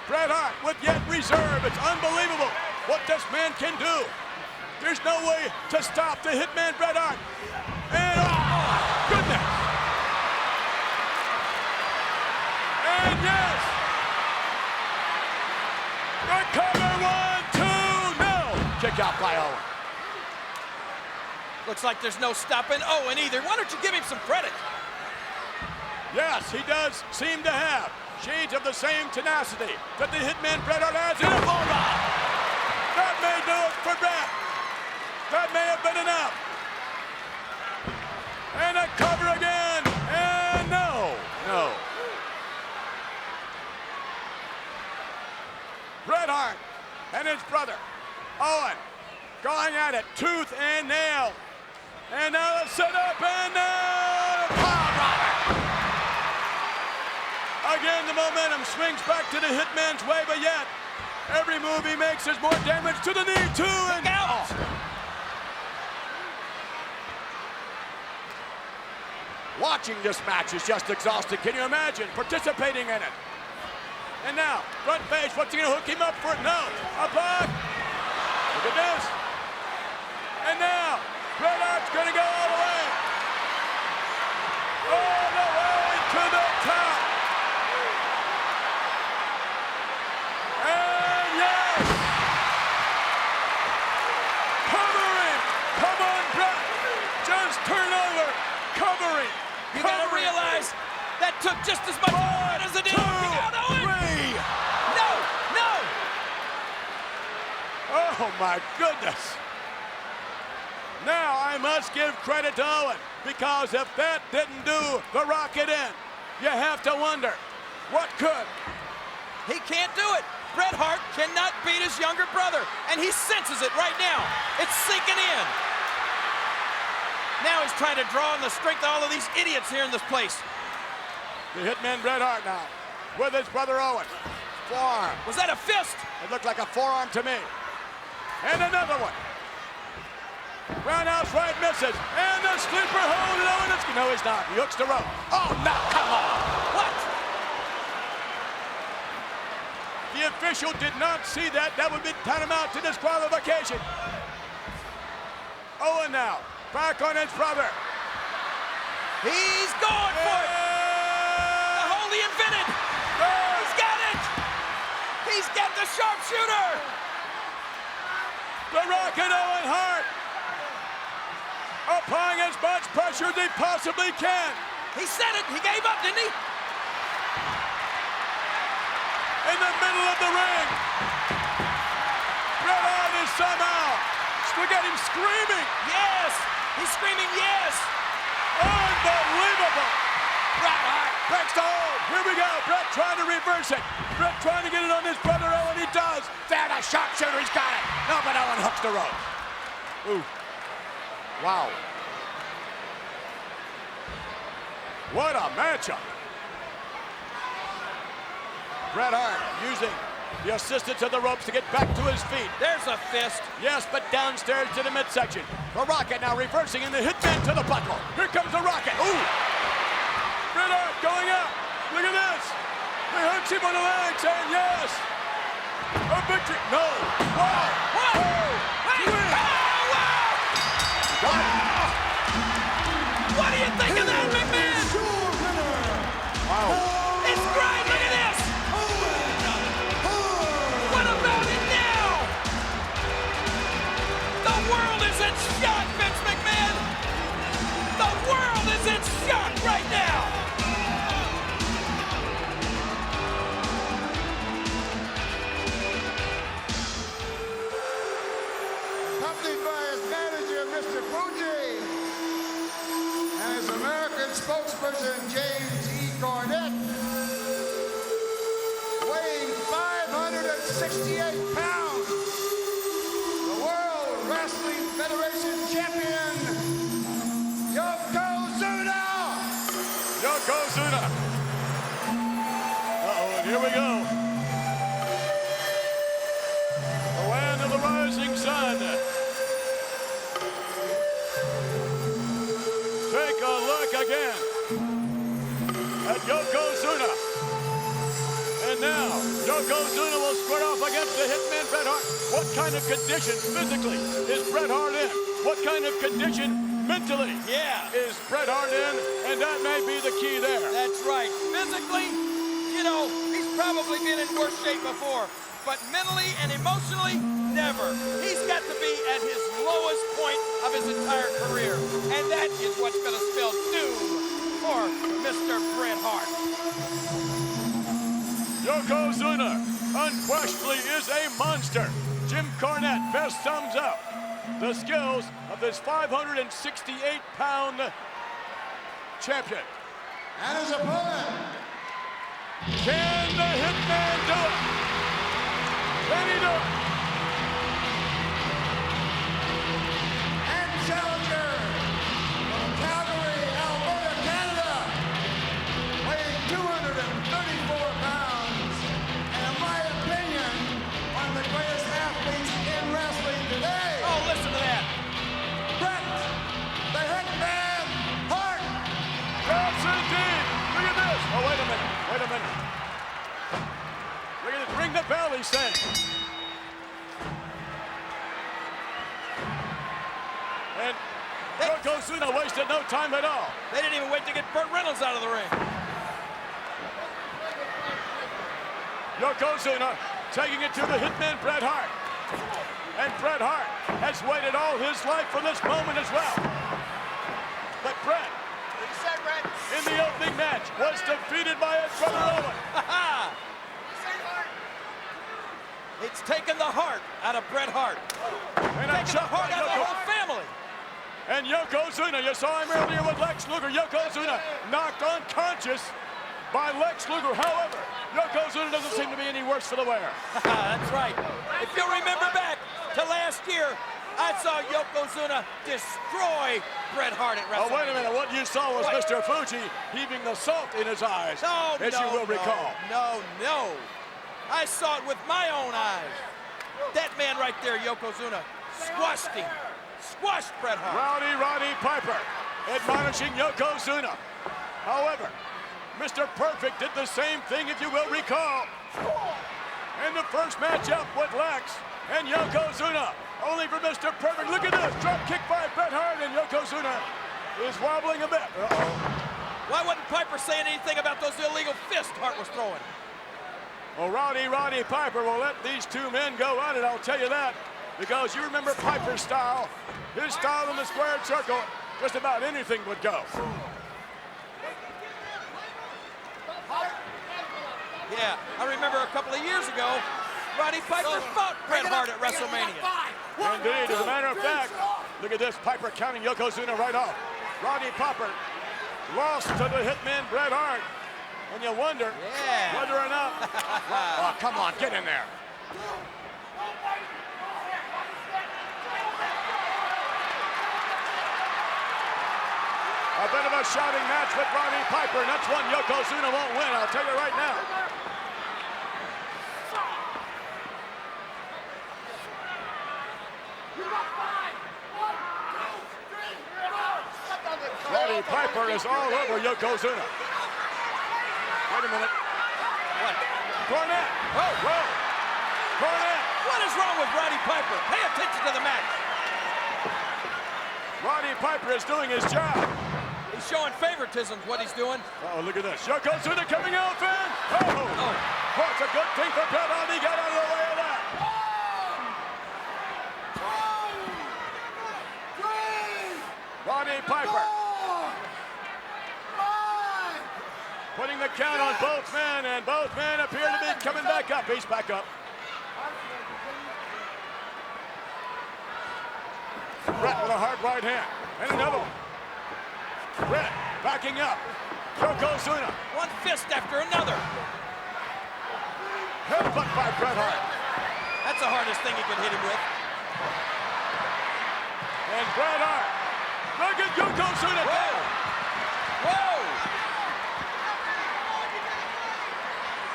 Bret Hart with yet reserve. It's unbelievable what this man can do. There's no way to stop the Hitman Bret Hart. And oh, goodness! And yes! The cover 1, 2, no! Kick out by Owen. Looks like there's no stopping Owen either. Why don't you give him some credit? Yes, he does seem to have shades of the same tenacity that the Hitman Bret Hart has in a bulldog. That may do it for Bret. That may have been enough. And a cover again, and no. Bret Hart and his brother, Owen, going at it, tooth and nail. And now a setup, and now a power driver. Again, the momentum swings back to the Hitman's way, but yet, every move he makes is more damage to the knee, too, and out. Watching this match is just exhausting. Can you imagine participating in it? And now, front face, what's he gonna hook him up for? No, a block. Look at this. And now, Bret Hart's gonna go all the way. All the way to the top. And yes! Covering! Come on, Bret! Just turn over! Covering! You gotta realize that took just as much blood as it did. No! Oh my goodness! Now I must give credit to Owen, because if that didn't do the Rocket in, you have to wonder, what could? He can't do it. Bret Hart cannot beat his younger brother, and he senses it right now. It's sinking in. Now he's trying to draw on the strength of all of these idiots here in this place. The Hitman Bret Hart now, with his brother Owen. Forearm. Was that a fist? It looked like a forearm to me. And another one. Roundhouse right misses. And the sleeper hold. And Owen is... No, he's not. He hooks the rope. Oh, no, come on. What? The official did not see that. That would be tantamount to disqualification. Owen now, back on his brother. He's going for it. The hold he invented. He's got it. He's got the sharpshooter. The Rocket Owen Hart, applying as much pressure as he possibly can. He said it. He gave up, didn't he? In the middle of the ring, Bret Hart is somehow Look at him screaming. Yes! He's screaming yes! Unbelievable. Bret Hart breaks the hold. Here we go. Bret trying to reverse it. Bret trying to get it on his brother Owen. He does. There, the sharpshooter. He's got it. No, but Owen hooks the rope. Ooh. Wow. What a matchup. Bret Hart using the assistance of the ropes to get back to his feet. There's a fist. Yes, but downstairs to the midsection. The Rocket now reversing in the Hitman to the buckle. Here comes the Rocket. Ooh! Bret Hart going up. Look at this. He hooks him on the leg saying yes. A victory. No. Wow. What? Hey! Win. Oh, wow! Got it. What do you think of that, McMahon? Wow. It's great. Look at this. What about it now? The world is in shock, Vince McMahon. The world is in shock right now. Accompanied by his manager, Mr. Fuji, and his American spokesperson, James E. Cornette, weighing 568 pounds, the World Wrestling Federation champion, Yokozuna! Yokozuna. Uh-oh, and here we go. The land of the rising sun. Take a look again at Yokozuna. And now, Yokozuna will square off against the Hitman Bret Hart. What kind of condition physically is Bret Hart in? What kind of condition mentally is Bret Hart in? And that may be the key there. That's right. Physically, you know, he's probably been in worse shape before, but mentally and emotionally, never. He's got to be at his lowest point of his entire career, and that is what's going to spell doom for Mr. Bret Hart. Yokozuna unquestionably is a monster. Jim Cornette best sums up the skills of this 568-pound champion. And his opponent, Can the Hitman do it? Can he do it? and challenger from Calgary, Alberta, Canada, weighing 234 pounds, and in my opinion, one of the greatest athletes in wrestling today, Oh, listen to that. Bret the Hitman Hart. Yes, indeed. Look at this. Oh, wait a minute. Wait a minute. Look at this. Ring the bell, he's saying. And Yokozuna wasted no time at all. They didn't even wait to get Burt Reynolds out of the ring. Yokozuna taking it to the Hitman Bret Hart. And Bret Hart has waited all his life for this moment as well. But Bret, in the opening match, was defeated by his brother Owen. It's taken the heart out of Bret Hart. And a Taken the shot by heart out of the Yokozuna. whole family. And Yokozuna, you saw him earlier with Lex Luger. Yokozuna knocked unconscious by Lex Luger. However, Yokozuna doesn't seem to be any worse for the wear. That's right. If you remember back to last year, I saw Yokozuna destroy Bret Hart at Oh, WrestleMania. wait a minute. What you saw was What? Mr. Fuji heaving the salt in his eyes, as you will recall. No. I saw it with my own eyes. That man right there, Yokozuna, squashed him. Squashed Bret Hart. Rowdy Roddy Piper admonishing Yokozuna. However, Mr. Perfect did the same thing, if you will recall, in the first matchup with Lex and Yokozuna. Only for Mr. Perfect. Look at this. Drop kick by Bret Hart, and Yokozuna is wobbling a bit. Uh-oh. Why wasn't Piper saying anything about those illegal fists Hart was throwing? Well, Rowdy Roddy Piper will let these two men go at it, I'll tell you that. Because you remember Piper's style. His style in the squared circle, just about anything would go. Yeah, I remember a couple of years ago Roddy Piper fought Bret Hart at WrestleMania. Indeed, as a matter of fact, look at this, Piper counting Yokozuna right off. Roddy Piper lost to the Hitman Bret Hart. And you wonder whether or not... Oh, come on, get in there. A bit of a shouting match with Roddy Piper, and that's one Yokozuna won't win, I'll tell you right now. Roddy Piper is all over Yokozuna. Wait a minute. What? Cornette. Oh, whoa. Cornette. What is wrong with Roddy Piper? Pay attention to the match. Roddy Piper is doing his job. He's showing favoritism, what he's doing. Oh, look at this. Yokozuna coming out, man. Oh, it's a good thing for Bret Hart. He got out of the way of that. Roddy Piper. Putting the count on both men, and both men appear to be coming back up. He's back up. Bret with a hard right hand. And another one. Bret backing up. Yokozuna. One fist after another. Headbutt by Bret Hart. That's the hardest thing he could hit him with. And Bret Hart. Look at Yokozuna. Whoa. Whoa.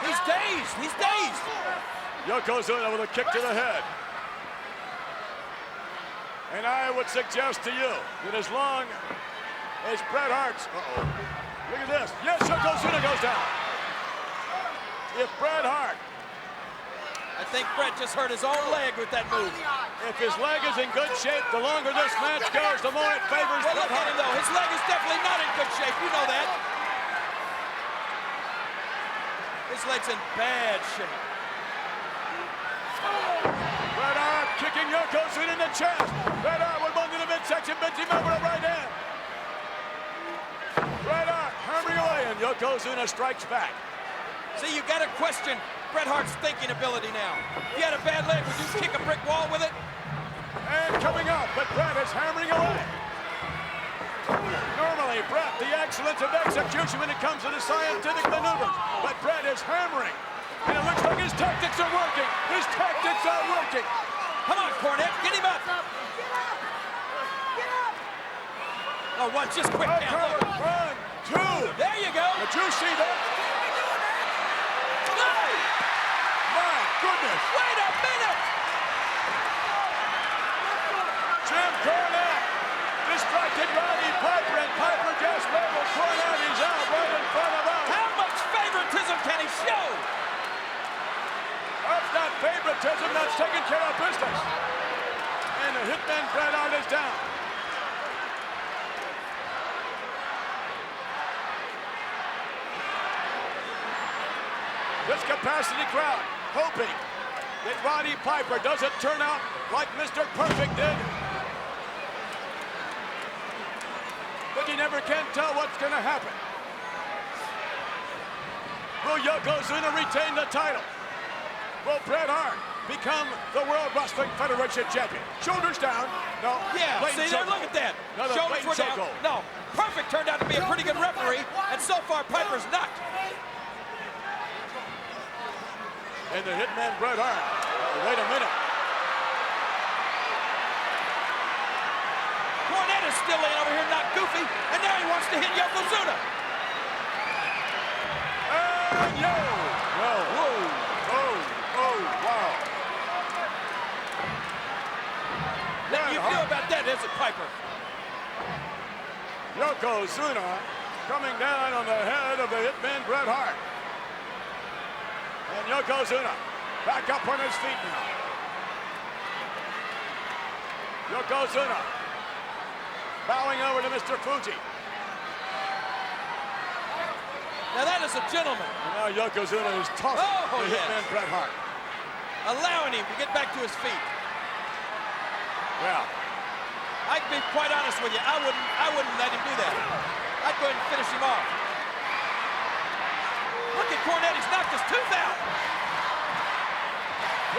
He's dazed. He's dazed. Yokozuna with a kick to the head. And I would suggest to you that as long as Bret Hart's... Look at this. Yes, Yokozuna goes down. If Bret Hart... I think Bret just hurt his own leg with that move. If his leg is in good shape, the longer this match goes, the more it favors Well, Bret look at Hart. him, though. His leg is definitely not in good shape. You know that. His leg's in bad shape. Bret Hart kicking Yokozuna in the chest. Bret Hart with one to the midsection, bends him over the right hand. Bret Hart hammering away, and Yokozuna strikes back. See, you got to question Bret Hart's thinking ability now. If you had a bad leg, would you kick a brick wall with it? And coming up, but Bret is hammering away. Normally, Bret, the excellence of execution when it comes to the scientific maneuvers. But Bret is hammering. And it looks like his tactics are working. His tactics are working. Come on, Cornette, get him up. Oh, one, just quick count. Look. 1, 2. There you go. Did you see that? No! My goodness. Wait a minute! Jim Cornette distracted Roddy Piper, and Piper just labeled Cornette. He's out right in front of us. How much favoritism can he show? That's not favoritism, that's taking care of business. And the Hitman Bret Hart is down. This capacity crowd hoping that Roddy Piper doesn't turn out like Mr. Perfect did. But you never can tell what's going to happen. Will Yokozuna retain the title? Will Bret Hart become the World Wrestling Federation champion? Shoulders down. No. Yeah, see there, look at that. Another Shoulders were down. chokehold. No, Perfect turned out to be a pretty good referee, and so far Piper's not. And the Hitman Bret Hart. Wait a minute. Cornette is still laying over here, not goofy, and now he wants to hit Yokozuna. And yo! No. Whoa. Oh, oh, wow. Nothing you can do about that, is it, Piper? Yokozuna coming down on the head of the Hitman Bret Hart. And Yokozuna back up on his feet now. Yokozuna bowing over to Mr. Fuji. Now that is a gentleman. And now Yokozuna is tossing the Hitman Bret Hart. Allowing him to get back to his feet. Yeah. I can be quite honest with you. I wouldn't let him do that. I'd go ahead and finish him off. Look at Cornette, he's knocked his tooth out.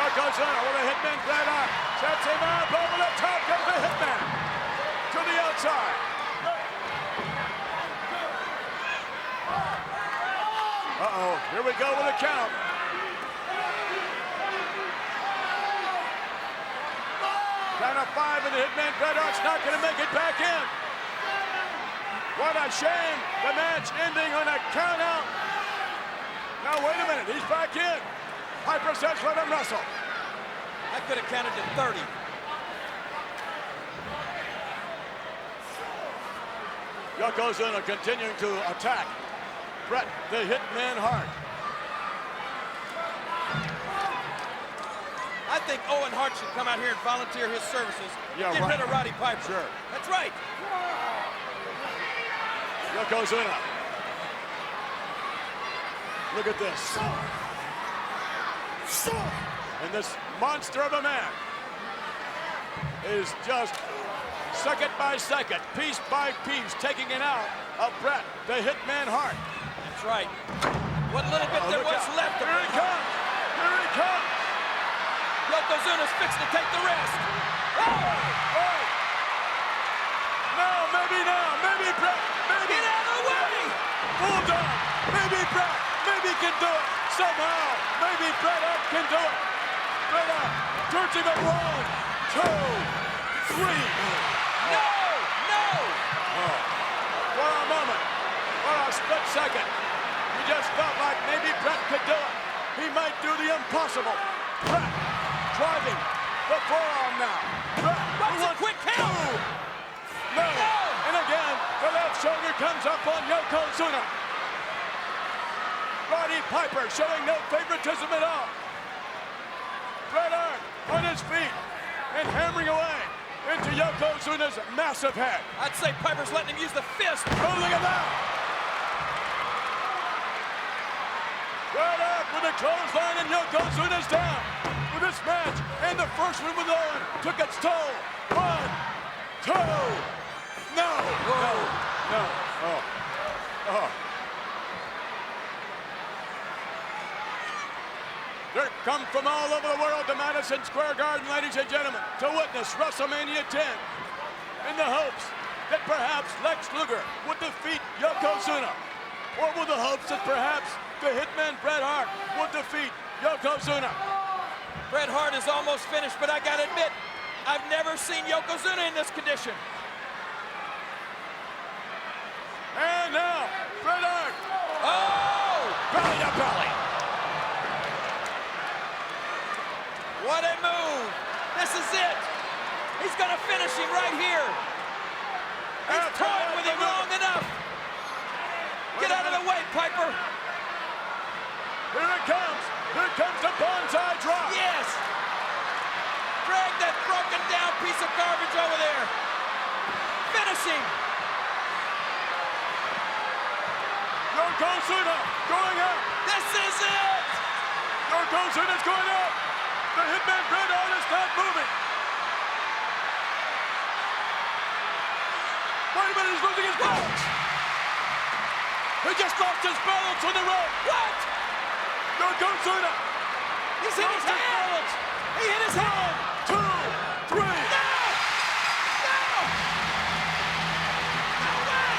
Yokozuna with a Hitman Bret Hart. Sets him up over the top. Goes the Hitman to the outside. Uh-oh, here we go with a count. Count of 5 and the Hitman Bret Hart's not going to make it back in. What a shame. The match ending on a count out. Now wait a minute, he's back in. Piper says let him wrestle. I could have counted to 30. Yokozuna continuing to attack Bret the Hitman Hart. I think Owen Hart should come out here and volunteer his services. Yeah, Get right. rid of Roddy Piper. Sure. That's right. Yokozuna. Look at this. And this monster of a man is just second by second, piece by piece, taking it out of Bret the Hitman Hart. That's right. What little bit there was left. Here he comes. Here he comes. Yokozuna's fixing to take the rest. Oh! Now, maybe Bret, maybe. Get out of the way! Bulldog, maybe Bret, maybe can do it. Somehow, maybe Bret Hart can do it. Bret Hart turns him at 1, 2, 3. No! No! Oh. For a moment, for a split second, we just felt like maybe Bret could do it. He might do the impossible. Bret driving the forearm now. Bret, What's a quick count? No. And again, the left shoulder comes up on Yokozuna. Roddy Piper showing no favoritism at all. Bret Hart on his feet and hammering away into Yokozuna's massive head. I'd say Piper's letting him use the fist. Oh, look at that! Bret Hart with a clothesline and Yokozuna's down. With this match and the first one with Owen took its toll. 1, 2. No! No! No! Oh! Oh! They're come from all over the world to Madison Square Garden, ladies and gentlemen, to witness WrestleMania 10 in the hopes that perhaps Lex Luger would defeat Yokozuna, or with the hopes that perhaps the Hitman Bret Hart would defeat Yokozuna. Bret Hart is almost finished, but I gotta admit, I've never seen Yokozuna in this condition. And now, Bret Hart, Oh! belly to belly. What a move! This is it! He's gonna finish him right here. He's toying with him long enough. Get out of the way, Piper. Here it comes. Here comes the bonsai drop. Yes! Drag that broken down piece of garbage over there. Finish him. Yokozuna going up. This is it! Yokozuna's going up. The Hitman Bret Hart is not moving. Wait a minute, he's losing his balance. He just lost his balance on the rope. What? Yokozuna. He's hit his hand! He hit his hand! 2, 3. No! No! No way!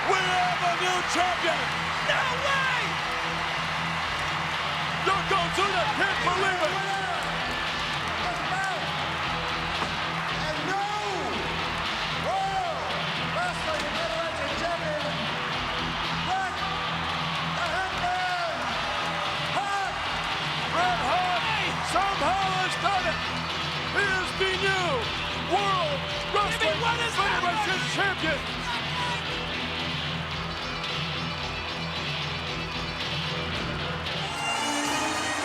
We have a new champion. No way! Yokozuna can't believe it. And new World Wrestling Federation Champion, Bret the Hitman Hart. Bret Hart somehow has done it. He is the new World Wrestling what is Federation champion.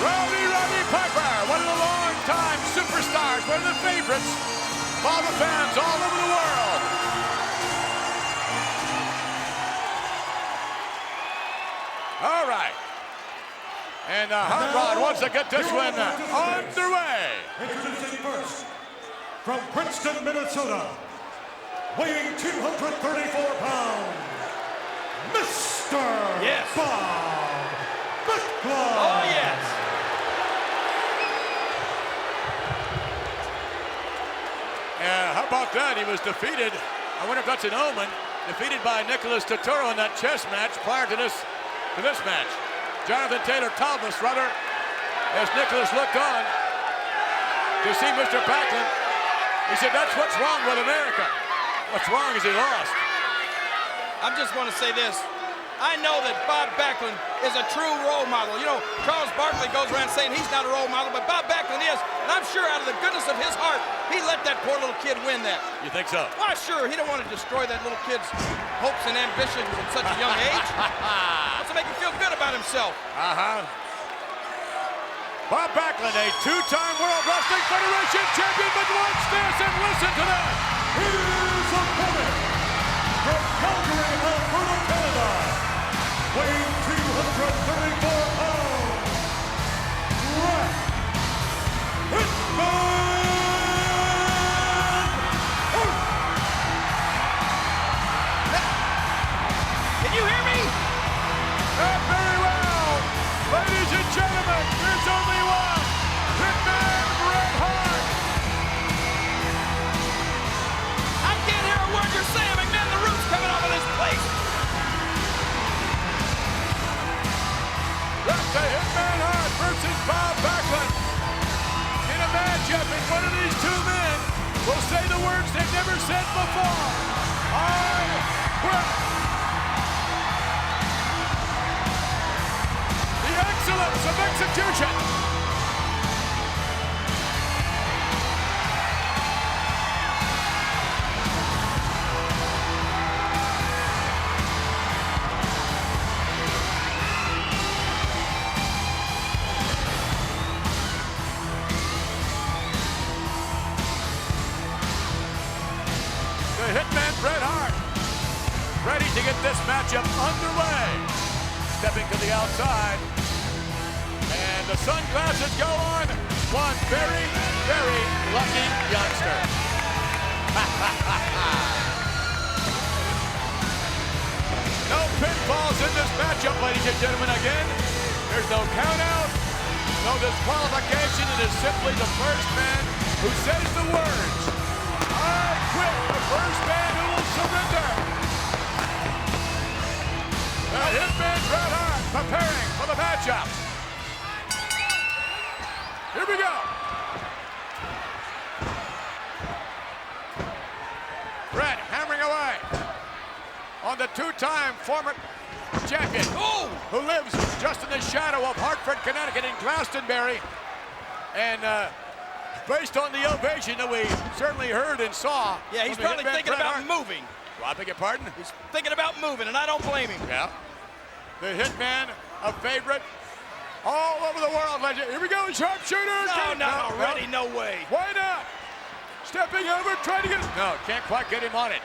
Roddy Piper, one of the long-time superstars, one of the favorites of all the fans all over the world. All right. And Hot Rod wants to get this one underway. Introducing first, from Princeton, Minnesota, weighing 234 pounds, Mr. Yes. Bob Backlund. Oh, yes. How about that? He was defeated. I wonder if that's an omen. Defeated by Nicholas Turturro in that chess match prior to this match. Jonathan Taylor Thomas, rather, as Nicholas looked on to see Mr. Backlund. He said, that's what's wrong with America. What's wrong is he lost. I just want to say this. I know that Bob Backlund is a true role model. You know, Charles Barkley goes around saying he's not a role model, but Bob Backlund is. And I'm sure out of the goodness of his heart, he let that poor little kid win that. You think so? Why, sure. He don't want to destroy that little kid's hopes and ambitions at such a young age. Wants to make him feel good about himself. Bob Backlund, a two-time World Wrestling Federation champion, but watch this and listen to that. His opponent from Calgary, Alberta, Canada, weighing 234 pounds, Bret Hitman Hart. Can you hear me? Very well. Ladies and gentlemen, there's only one. Hitman Bret Hart. I can't hear a word you're saying, McMahon. The roof's coming off of this place. That's the Hitman Hart versus Bob Backlund. In a matchup, and one of these two men will say the words they've never said before. I quit. The excellence of execution. The Hitman Bret Hart, ready to get this matchup underway. Stepping to the outside, and the sunglasses go on. One very, very lucky youngster. No pinfalls in this matchup, ladies and gentlemen. Again, there's no count out, no disqualification. It is simply the first man who says the words, I quit. The first man who will surrender. The Hitman Bret Hart preparing for the matchup. Here we go. Bret hammering away on the two-time former champion who lives just in the shadow of Hartford, Connecticut in Glastonbury. And based on the ovation that we certainly heard and saw. Yeah, he's probably thinking about moving. Well, I beg your pardon? He's thinking about moving, and I don't blame him. Yeah. The Hitman, a favorite all over the world. Here we go, sharpshooter. No, already, no way. Why not? Stepping over, trying to get it. No, can't quite get him on it.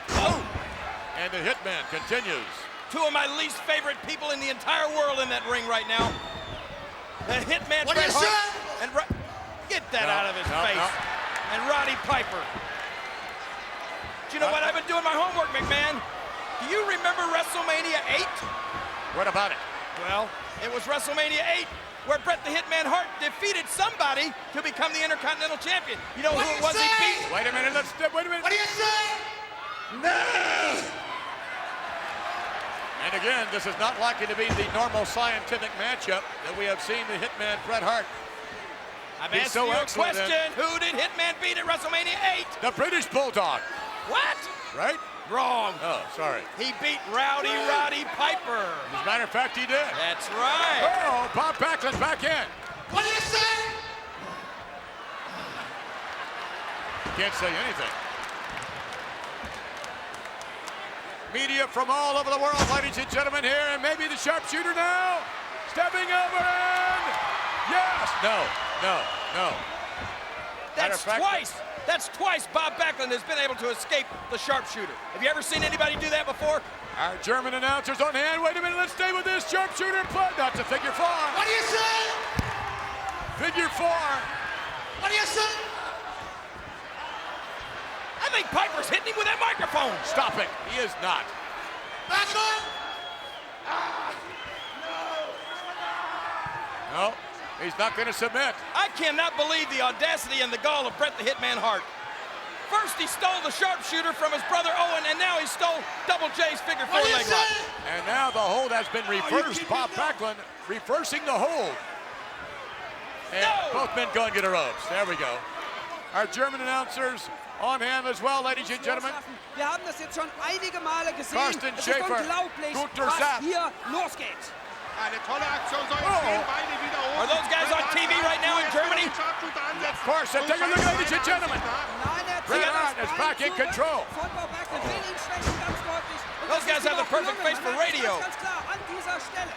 Oh. And the Hitman continues. Two of my least favorite people in the entire world in that ring right now. The Hitman Bret Hart and get that out of his face. And Roddy Piper. Do you know what? I've been doing my homework, McMahon. Do you remember WrestleMania 8? What about it? Well, it was WrestleMania 8 where Bret the Hitman Hart defeated somebody to become the Intercontinental Champion. You know who it was he beat? Wait a minute, wait a minute. What do you say? No! And again, this is not likely to be the normal scientific matchup that we have seen the Hitman Bret Hart. I'm asking you a question. Who did Hitman beat at WrestleMania 8? The British Bulldog. What? Right? Wrong. Oh, sorry. He beat Roddy Piper. As a matter of fact, he did. That's right. Oh, Bob Backlund back in. What do you say? Can't say anything. Media from all over the world, ladies and gentlemen, here, and maybe the sharpshooter now. Stepping over and yes. No. That's twice Bob Backlund has been able to escape the sharpshooter. Have you ever seen anybody do that before? Our German announcers on hand. Wait a minute, let's stay with this sharpshooter. That's a figure four. What do you say? Figure four. What do you say? I think Piper's hitting him with that microphone. Stop it. He is not. Backlund? No, he's not going to submit. I cannot believe the audacity and the gall of Bret the Hitman Hart. First, he stole the sharpshooter from his brother Owen, and now he stole Double J's figure four What do you leg lock. say? And now the hold has been reversed. Bob Backlund reversing the hold. And both men go and get a ropes. There we go. Our German announcers on hand as well, ladies and gentlemen. Wir haben das jetzt schon einige Male gesehen. Carsten Es ist Schäfer, unglaublich, guter was Sack. hier losgeht. Eine tolle Aktion, soll jetzt gehen, beide wieder hoch. Are those guys on TV right now in Germany? Of course, and take a look, ladies and gentlemen. Nein, er Bret zieht Hart das is Bein back in zurück control. von Bob Backlund, will ihn schwächen, ganz deutlich. Und Those das guys ist have the ihm auch perfect gelungen. face for Man merkt radio. Ganz klar an dieser Stelle.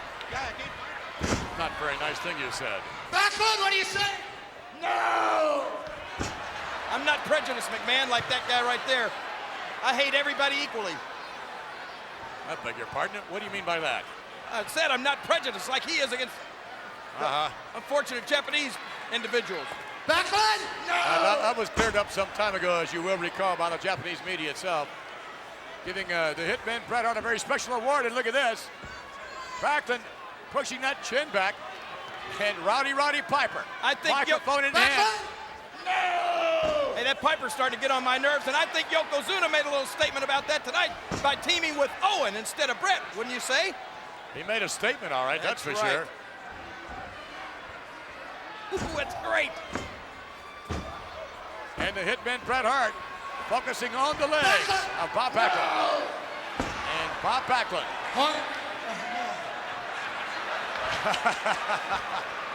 Not a very nice thing you said. Backlund, what do you say? I'm not prejudiced, McMahon, like that guy right there. I hate everybody equally. I beg your pardon. What do you mean by that? I said I'm not prejudiced like he is against unfortunate Japanese individuals. Backlund? That was cleared up some time ago, as you will recall, by the Japanese media itself, giving the Hitman Bret Hart a very special award. And look at this. Backlund pushing that chin back, and Roddy Piper, I think microphone in hand. Hey, that Piper's starting to get on my nerves, and I think Yokozuna made a little statement about that tonight by teaming with Owen instead of Bret, wouldn't you say? He made a statement, all right, that's for right. sure. Ooh, that's great. And the Hitman Bret Hart focusing on the legs of Bob Backlund. And Bob Backlund.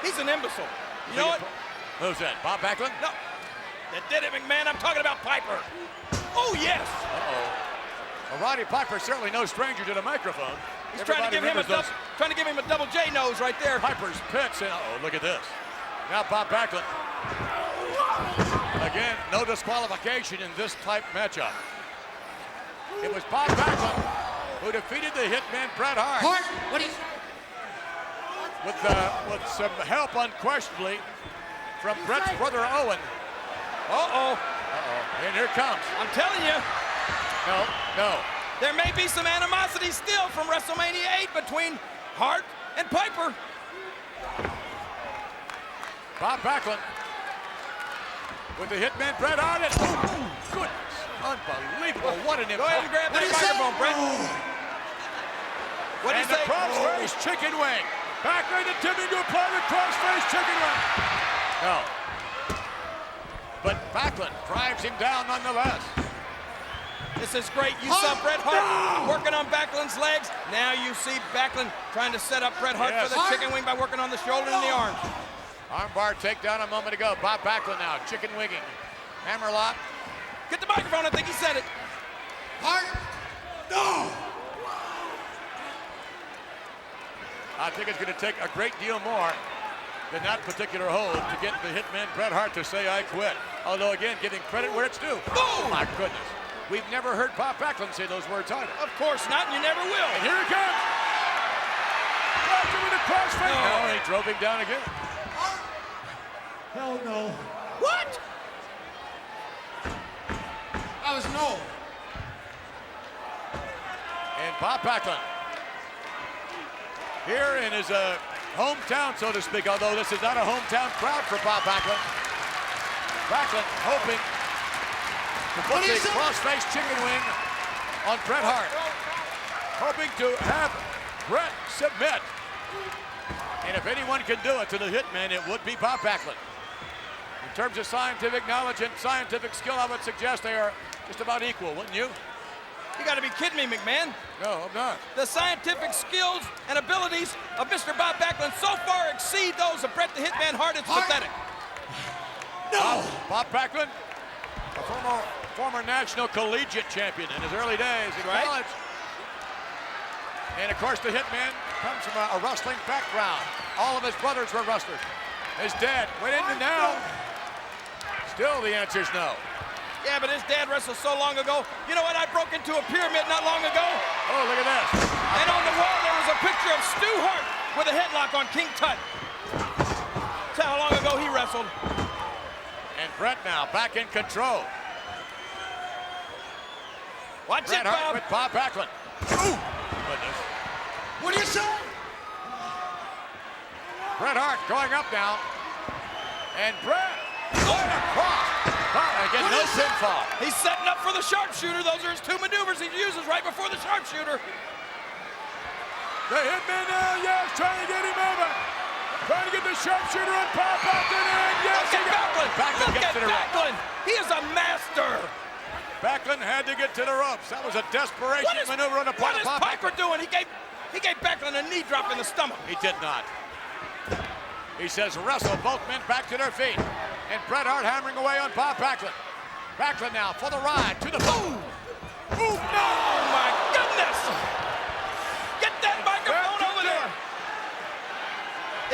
He's an imbecile. You know what? Who's that? Bob Backlund? No, that did it, McMahon. I'm talking about Piper. Oh, yes. Well, Roddy Piper certainly no stranger to the microphone. He's trying to give him a double J nose right there. Piper's pits. And look at this. Now Bob Backlund. Again, no disqualification in this type matchup. It was Bob Backlund who defeated the Hitman Bret Hart. What do you say? With some help, unquestionably, from Bret's brother Owen. And here comes. I'm telling you, No. there may be some animosity still from WrestleMania 8 between Hart and Piper. Bob Backlund with the Hitman Bret Hart. Oh, goodness. Unbelievable. What an impact. Go ahead and grab that microphone, Bret. What do you And the say? crossface chicken wing. Backlund attempting to apply the crossface chicken wing. No. But Backlund drives him down nonetheless. This is great. You saw Bret Hart working on Backlund's legs. Now you see Backlund trying to set up Bret Hart for the chicken wing by working on the shoulder and the arms. Armbar takedown a moment ago. Bob Backlund now, chicken winging. Hammerlock. Get the microphone. I think he said it. I think it's going to take a great deal more than that particular hold to get the Hitman Bret Hart to say I quit. Although, again, giving credit where it's due. Oh, my goodness. We've never heard Bob Backlund say those words either. Of course not, and you never will. And here he comes. Backlund with a crossface. No, he drove him down again. Hell no. What? That was no. And Bob Backlund here in his hometown, so to speak, although this is not a hometown crowd for Bob Backlund. Backlund hoping to put the crossface chicken wing on Bret Hart. Hoping to have Bret submit. And if anyone can do it to the Hitman, it would be Bob Backlund. In terms of scientific knowledge and scientific skill, I would suggest they are just about equal, wouldn't you? You got to be kidding me, McMahon. No, I'm not. The scientific skills and abilities of Mr. Bob Backlund so far exceed those of Bret the Hitman Hart. It's pathetic. No! Bob Backlund, a former national collegiate champion in his early days in college. And of course, the Hitman comes from a wrestling background. All of his brothers were wrestlers. His dad went into now. Still, the answer's no. Yeah, but his dad wrestled so long ago. You know what? I broke into a pyramid not long ago. Oh, look at this. And on the wall, there was a picture of Stu Hart with a headlock on King Tut. That's how long ago he wrestled. And Bret now back in control. Watch Bret it, Hart Bob. with Bob Backlund. Ooh, goodness. What do you say? Bret Hart going up now. And Bret, what a cross. again, no pinfall. He's setting up for the sharpshooter. Those are his two maneuvers he uses right before the sharpshooter. The Hitman now, yes, trying to get him over. Trying to get the sharpshooter on Bob Backlund, and yes, Look at Backlund. Backlund Look gets at to the ropes. Backlund. He is a master. Backlund had to get to the ropes. That was a desperation maneuver on the part of Bob Piper doing? He gave Backlund a knee drop in the stomach. He did not. He says wrestle both men back to their feet. And Bret Hart hammering away on Bob Backlund. Backlund now for the ride to the boom. Boom, no! Oh my goodness! Get that microphone over there.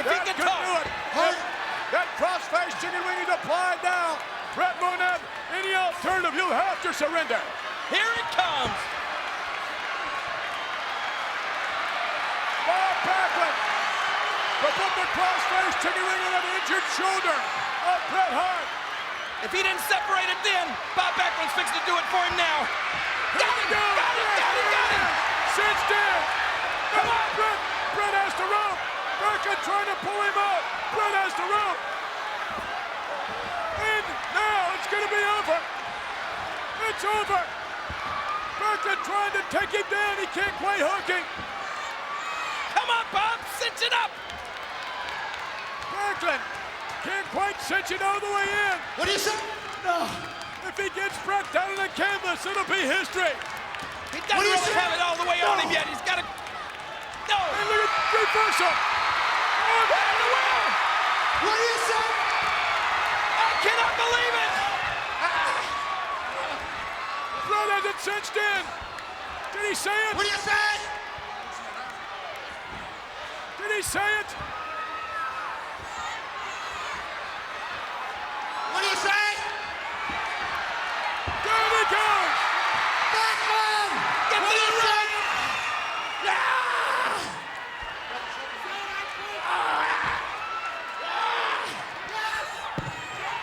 If he can talk. That crossface chicken wing is applied now. Bret Monette, any alternative, you have to surrender. Here it comes. Bob Backlund to put the crossface chicken wing on an injured shoulder of Bret Hart. If he didn't separate it then, Bob Backlund's fixing to do it for him now. Got him! Got him! Cinched in. Come on, Bret. Bret has the rope. Backlund trying to pull him up. Bret has the rope. And now it's going to be over. It's over. Backlund trying to take him down. He can't quite hook him. Come on, Bob. Cinch it up. Backlund can't quite cinch it all the way in. What do you say? No. If he gets Bret down on the canvas, it'll be history. He doesn't really have it all the way on him yet. He's got to... No. And look at reversal. What in the world? What do you say? I cannot believe it. Bret has it cinched in. Did he say it? What do you say? Did he say it? What do you say? There he goes. Backlund! Get What to do the you ring. say?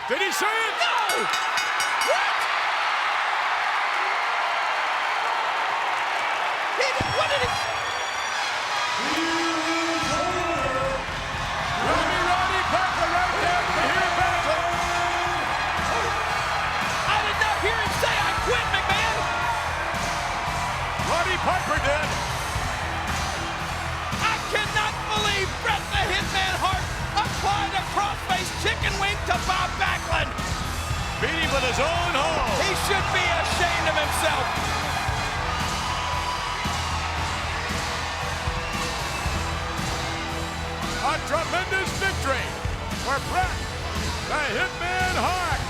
Did he say it? No. What? What did he... Roddy Piper right there to hear Backlund. I did not hear him say I quit, McMahon. Roddy Piper did. I cannot believe Bret the Hitman Hart applied a crossface chicken wing to Bob Backlund. Beat him with his own hole. He should be ashamed of himself. A tremendous victory for Bret the Hitman Hart.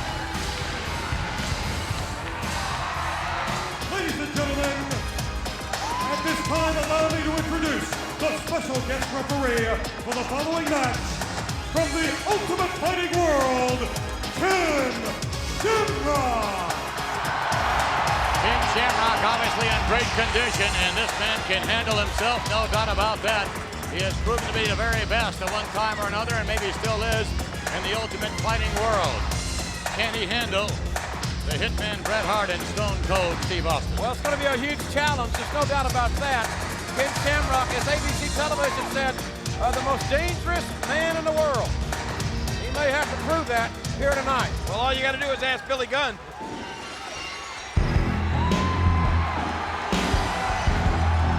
Ladies and gentlemen, at this time, allow me to introduce the special guest referee for the following match from the Ultimate Fighting World, Ken Shamrock. King Shamrock obviously in great condition, and this man can handle himself, no doubt about that. He has proven to be the very best at one time or another, and maybe still is in the Ultimate Fighting world. Can he handle the Hitman Bret Hart and Stone Cold Steve Austin? Well, it's going to be a huge challenge. There's no doubt about that. Ken Shamrock, as ABC Television said, the most dangerous man in the world. He may have to prove that here tonight. Well, all you got to do is ask Billy Gunn.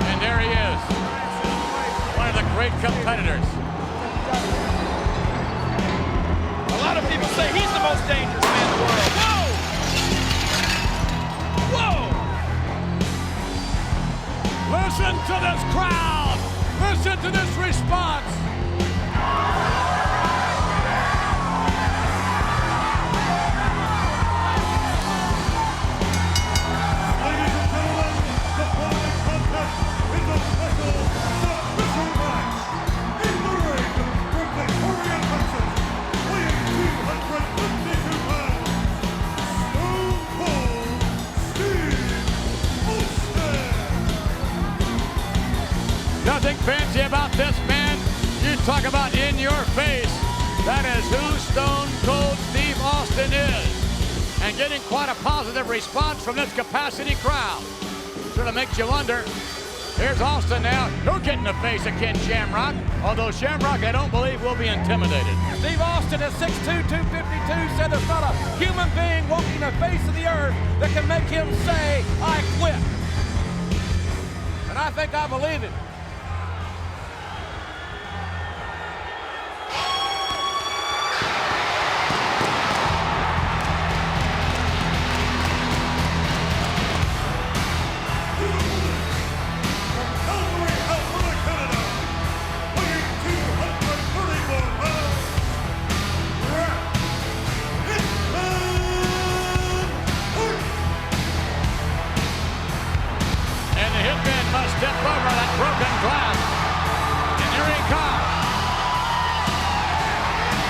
And there he is, one of the great competitors. A lot of people say he's the most dangerous man in the world. Whoa! Whoa! Listen to this crowd. Listen to this response. Ladies and gentlemen, the following contest is a special submission match. In the ring from Victoria, Texas, weighing 252 pounds, Stone Cold Steve Austin. Nothing fancy about this man. You talk about in your face. That is who Stone Cold Steve Austin is. And getting quite a positive response from this capacity crowd. Sort of makes you wonder Here's Austin now. He'll get in the face of Ken Shamrock. Although Shamrock, I don't believe, will be intimidated. Steve Austin at 6'2", 252 said there's not a human being walking the face of the earth that can make him say, I quit. And I think I believe it. Step over that broken glass. And here he comes.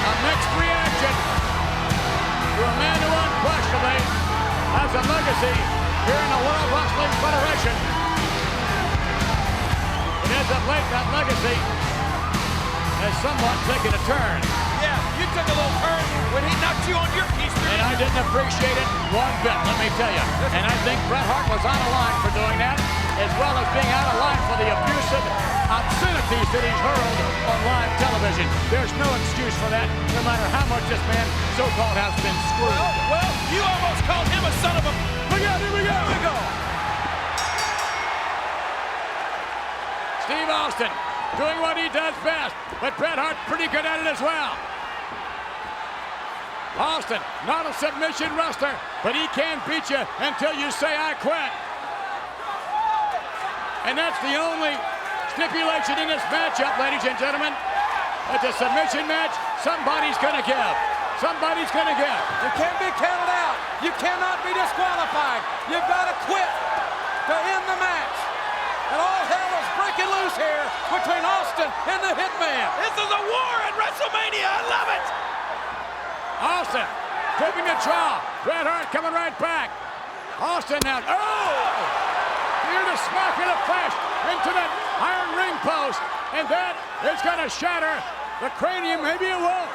A mixed reaction to a man who unquestionably has a legacy here in the World Wrestling Federation. But as of late, that legacy has somewhat taken a turn. Yeah, you took a little turn when he knocked you on your piece. And I didn't appreciate it one bit, let me tell you. And I think Bret Hart was out of line for doing that, as well as being out of line for the abusive obscenities that he's hurled on live television. There's no excuse for that, no matter how much this man so-called has been screwed. Well, you almost called him a son of a... Look out, here we go! Here we go! Steve Austin doing what he does best, but Bret Hart pretty good at it as well. Austin, not a submission wrestler, but he can beat you until you say, I quit. And that's the only stipulation in this matchup, ladies and gentlemen. It's a submission match. Somebody's going to give. Somebody's going to give. You can't be counted out. You cannot be disqualified. You've got to quit to end the match. And all hell is breaking loose here between Austin and the Hitman. This is a war at WrestleMania. I love it. Austin taking the jaw. Bret Hart coming right back. Austin now. Oh! Here to smack in a flash into that iron ring post. And that is going to shatter the cranium. Maybe it won't.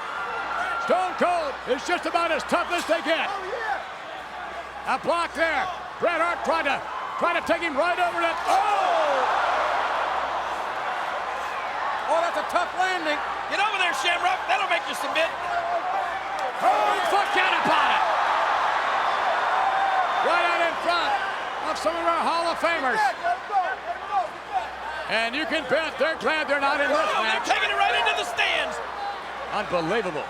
Stone Cold is just about as tough as they get. A block there. Bret Hart trying to take him right over that. Oh, that's a tough landing. Get over there, Shamrock. That'll make you submit. Oh, forget about it. Right out in front of some of our Hall of Famers. And you can bet they're glad they're not in this match. They're taking it right into the stands. Unbelievable.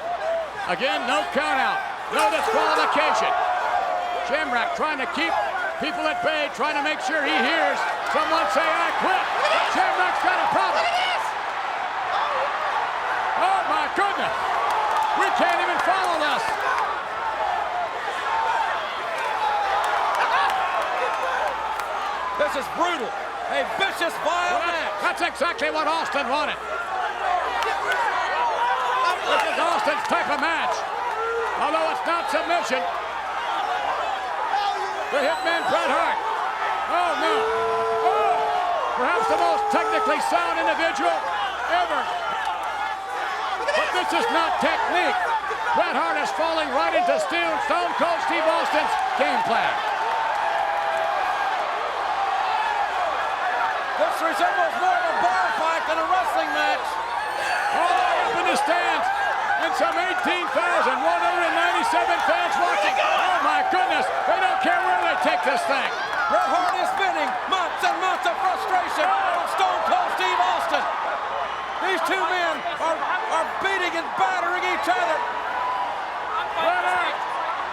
Again, no count out. No disqualification. Shamrock trying to keep people at bay, trying to make sure he hears someone say, I quit. Shamrock's got a problem. Oh, my goodness. We can't even follow this. This is brutal. A vicious, vile match. That's exactly what Austin wanted. This is Austin's type of match. Although it's not submission. The Hitman Bret Hart. Oh, no. Oh, perhaps the most technically sound individual ever. But this is not technique. Bret Hart is falling right into Stone Cold Steve Austin's game plan. This resembles more of a bar fight than a wrestling match. All the way up in the stands, and some 18,197 fans watching. Oh my goodness, they don't care where they take this thing. Bret Hart is spinning months and months of frustration on Stone Cold Steve Austin. These two men are beating and battering each other. Bret Hart,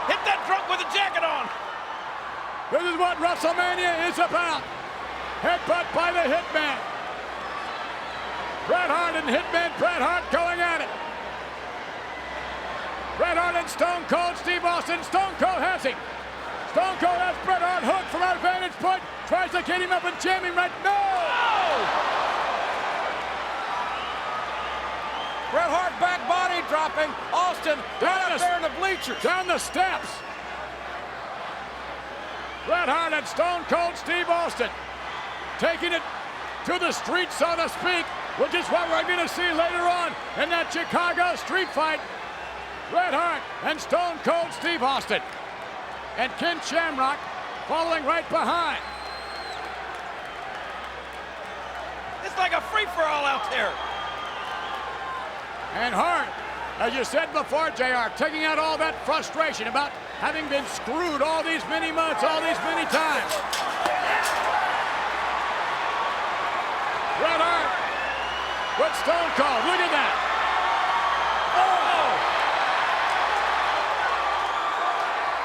hit that drunk with a jacket on. This is what WrestleMania is about. Headbutt by the Hitman. Bret Hart and Hitman Bret Hart going at it. Bret Hart and Stone Cold Steve Austin. Stone Cold has him. Stone Cold has Bret Hart hooked from our vantage point. Tries to get him up and jam him right. No! Bret Hart back body dropping. Austin down there in the bleachers. Down the steps. Bret Hart and Stone Cold Steve Austin taking it to the street, so to speak, which is what we're going to see later on in that Chicago street fight. Bret Hart and Stone Cold Steve Austin. And Ken Shamrock following right behind. It's like a free-for-all out there. And Hart, as you said before, JR, taking out all that frustration about having been screwed all these many months, all these many times. Bret Hart with Stone Cold. Look at that. Oh!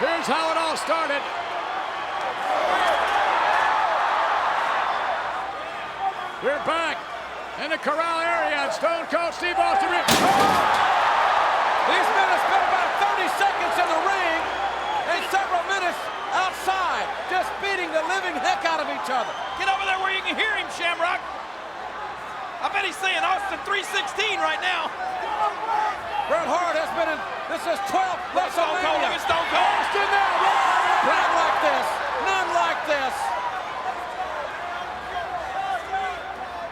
Here's how it all started. We're back in the corral area, and Stone Cold Steve Austin. These men have spent about 30 seconds in the ring and several minutes outside, just beating the living heck out of each other. Get over there where you can hear him, Shamrock. I bet he's saying Austin 316 right now. Bret Hart has been in, this is 12th Stone Cold, look WrestleMania. at Stone Cold. Austin now, none like this, none like this.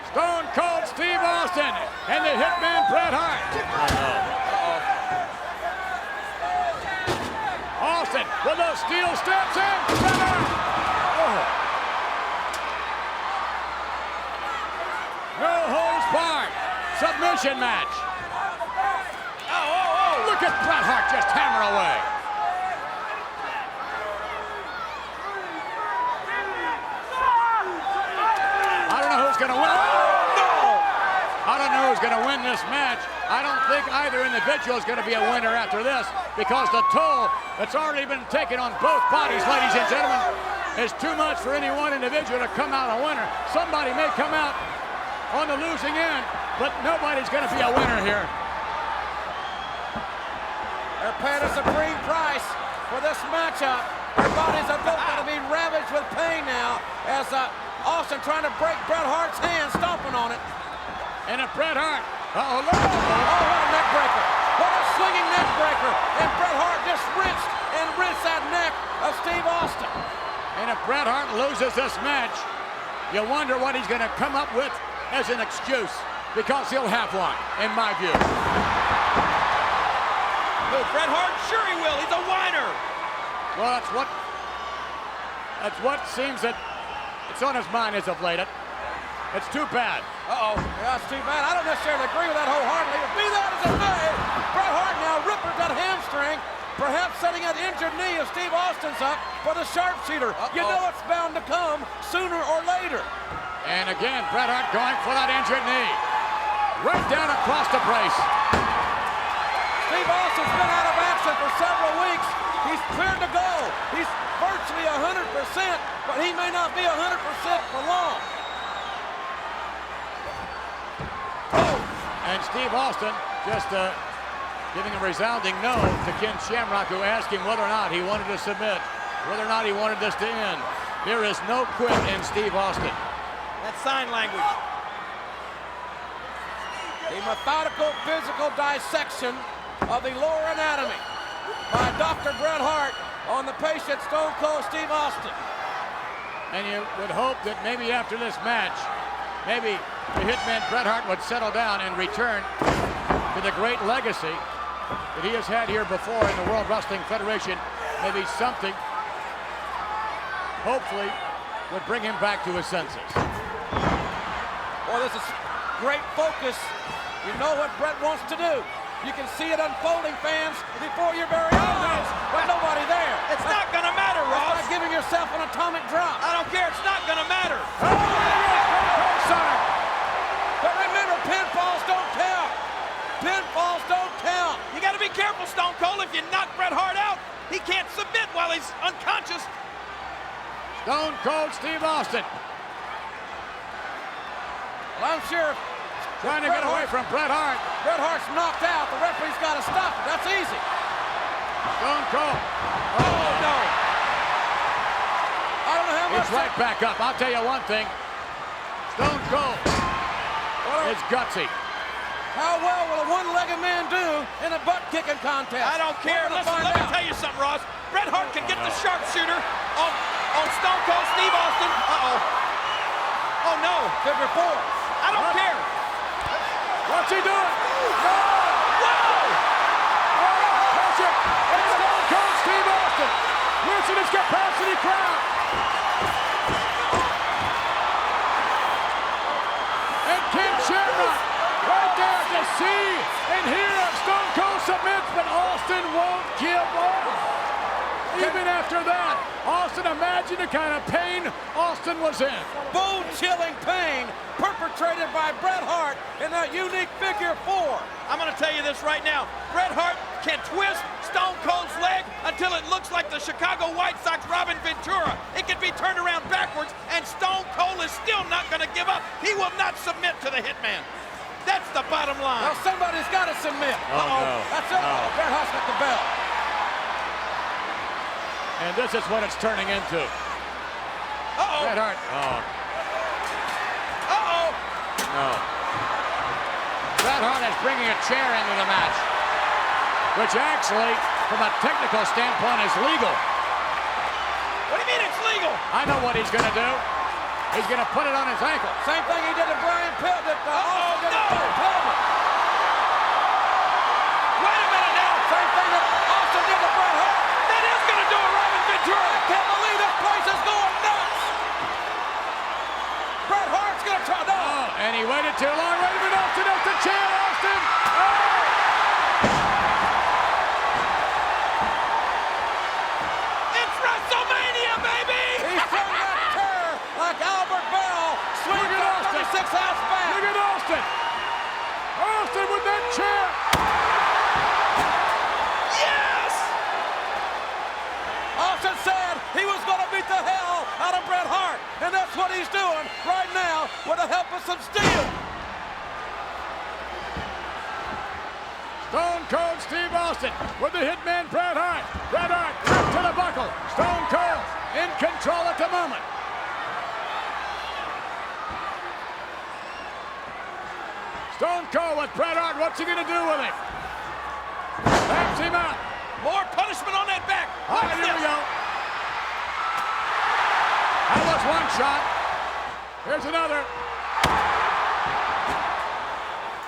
Stone Cold Steve Austin and the Hitman Bret Hart. Austin with those steel steps in. Bret Hart. Oh. No holds barred. Submission match. Oh. Look at Bret Hart just hammer away. I don't know who's going to win. I don't know who's going to win this match. I don't think either individual is going to be a winner after this because the toll that's already been taken on both bodies, ladies and gentlemen, is too much for any one individual to come out a winner. Somebody may come out on the losing end, but nobody's going to be a winner here. They're paying a supreme price for this matchup. Their bodies are both going to be ravaged with pain now as Austin trying to break Bret Hart's hand, stomping on it. And if Bret Hart, Oh, what a neck breaker. What a swinging neck breaker. And Bret Hart just rinsed that neck of Steve Austin. and if Bret Hart loses this match, you wonder what he's going to come up with as an excuse, because he'll have one, in my view. Who, Bret Hart? Sure he will. He's a whiner. Well, that's what seems that it's on his mind as of late. It's too bad. Uh-oh. Yeah, that's too bad. I don't necessarily agree with that wholeheartedly. But be that as it may, Bret Hart now ripping that hamstring, perhaps setting that injured knee of Steve Austin's up for the sharpshooter. You know it's bound to come sooner or later. And again, Bret Hart going for that injured knee. Right down across the brace. Steve Austin's been out of action for several weeks. He's cleared to go. He's virtually 100%, but he may not be 100% for long. And Steve Austin just giving a resounding no to Ken Shamrock, who asked him whether or not he wanted to submit, whether or not he wanted this to end. There is no quit in Steve Austin. That's sign language. A methodical physical dissection of the lower anatomy by Dr. Bret Hart on the patient Stone Cold Steve Austin. And you would hope that maybe after this match, maybe the Hitman Bret Hart would settle down and return to the great legacy that he has had here before in the World Wrestling Federation. Maybe something, hopefully, would bring him back to his senses. Well, this is great focus. You know what Bret wants to do. You can see it unfolding, fans, before your very eyes, but nobody there. It's not going to matter, Ross. That's like giving yourself an atomic drop. I don't care. It's not going to matter. But remember, pinfalls don't count. Pinfalls don't count. You got to be careful, Stone Cold. If you knock Bret Hart out, he can't submit while he's unconscious. Stone Cold Steve Austin. Well, I'm sure trying to get away from Bret Hart. Bret Hart's knocked out. The referee's got to stop it. That's easy. Stone Cold. Oh, no. I don't know how much. He's right back up. I'll tell you one thing. Stone Cold is gutsy. How well will a one-legged man do in a butt-kicking contest? I don't care. Listen, let me tell you something, Ross. Bret Hart can get the sharpshooter on Stone Cold Steve Austin. Uh-oh. Oh, no. Figure four. I don't care. What's he doing? Whoa! Catch it. It's Stone Cold Steve Austin. Listen, his capacity crowd. And Don't give up. Even after that, Austin, imagine the kind of pain Austin was in. Bone-chilling pain perpetrated by Bret Hart in that unique figure 4. I'm going to tell you this right now. Bret Hart can twist Stone Cold's leg until it looks like the Chicago White Sox Robin Ventura. It can be turned around backwards, and Stone Cold is still not going to give up. He will not submit to the Hitman. That's the bottom line. Well, somebody's got to submit. Oh, no. That's it. No. Bret Hart's got the bell. And this is what it's turning into. Uh-oh. Bret Hart. Oh. Uh-oh. No. Bret Hart is bringing a chair into the match, which actually, from a technical standpoint, is legal. What do you mean it's legal? I know what he's going to do. He's going to put it on his ankle. Same thing he did to Brian Pillman. Oh, Austin did no. to Pillman. Wait a minute now. Same thing that Austin did to Bret Hart. That is going to do it, Robin Ventura. I can't believe this place is going nuts. Bret Hart's going to try. No. Oh, and he waited too long. Wait a minute, Austin has the chair, Austin. Oh! It's WrestleMania, baby. He swung that chair like Albert Bell. Swing Look at that Austin. 36-ounce bat. Look at Austin. Austin with that chair. Yes. Austin said he was going to beat the hell out of Bret Hart, and that's what he's doing right now with the help of some steel. Stone Cold Steve Austin with the Hitman Bret Hart. Bret Hart up to the buckle. Stone Cold in control at the moment. Stone Cold with Bret Hart. What's he going to do with him? Backs him out. More punishment on that back. All right, here we go. That was one shot. Here's another.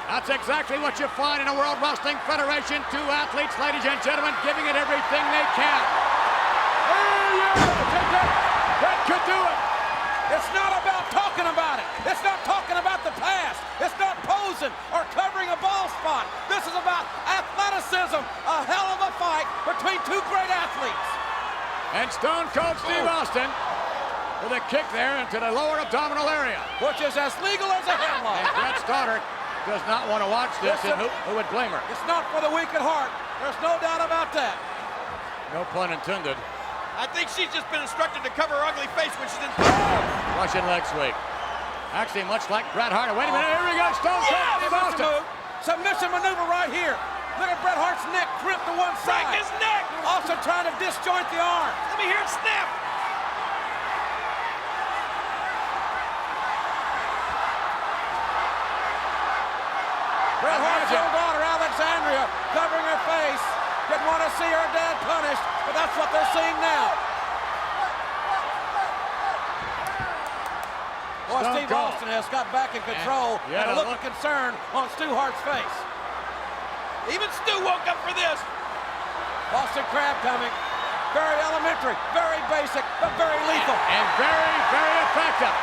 That's exactly what you find in a World Wrestling Federation. Two athletes, ladies and gentlemen, giving it everything they can. Oh, yeah! That could do it. It's not about talking about it. It's not talking about the past. It's not posing or covering a ball spot. This is about athleticism. A hell of a fight between two great athletes. And Stone Cold Steve Austin with a kick there into the lower abdominal area. Which is as legal as a headlock. And Bret Stoddard does not want to watch this, and who would blame her? It's not for the weak at heart. There's no doubt about that. No pun intended. I think she's just been instructed to cover her ugly face when she's in. Russian leg sweep. Actually, much like Bret Hart. Wait a minute, here we go. Stone Cold Steve Austin. Submission maneuver right here. Look at Bret Hart's neck crimped to one side. Break his neck. Also trying to disjoint the arm. Let me hear it snap. Bret Hart's own daughter, Alexandria, covering her face. Didn't want to see her dad punished, but that's what they're seeing now. Boy, Stone Steve Cold. Austin has got back in control and a look of concern on Stu Hart's face. Even Stu woke up for this. Boston Crab coming. Very elementary, very basic, but very lethal. And very, very effective.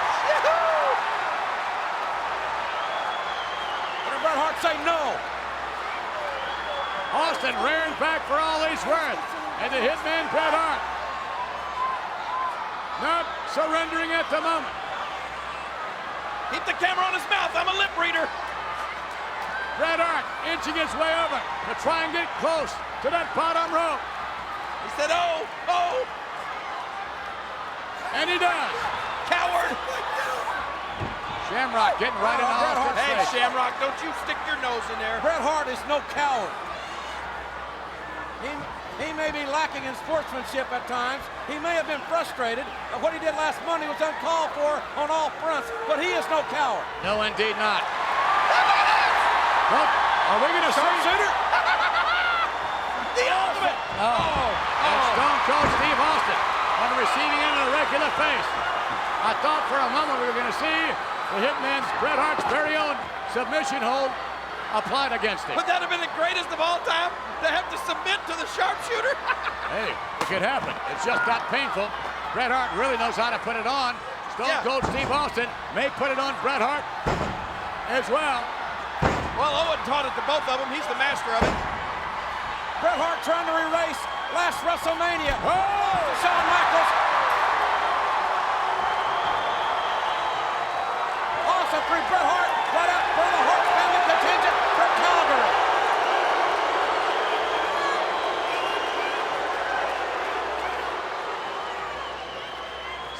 Did Bret Hart say no? Austin rearing back for all he's worth. And the Hitman Bret Hart not surrendering at the moment. Keep the camera on his mouth. I'm a lip reader. Bret Hart inching his way over to try and get close to that bottom rope. He said, oh, oh. And he does. Coward. Shamrock getting right into Austin's Hey, face. Shamrock, don't you stick your nose in there. Bret Hart is no coward. He may be lacking in sportsmanship at times. He may have been frustrated. What he did last Monday was uncalled for on all fronts, but he is no coward. No, indeed not. Well, are we going to see? Sharpshooter? The ultimate. And Stone Cold Steve Austin on the receiving end of the regular face. I thought for a moment we were going to see the Hitman's Bret Hart's very own submission hold applied against him. Would that have been the greatest of all time? To have to submit to the sharpshooter? Hey, it could happen. It's just that painful. Bret Hart really knows how to put it on. Stone Cold Steve Austin may put it on Bret Hart as well. Well, Owen taught it to both of them. He's the master of it. Bret Hart Hart trying to erase last WrestleMania. Oh! Shawn Michaels. Awesome 3, Bret Hart, right out for the Hart family contingent from Calgary.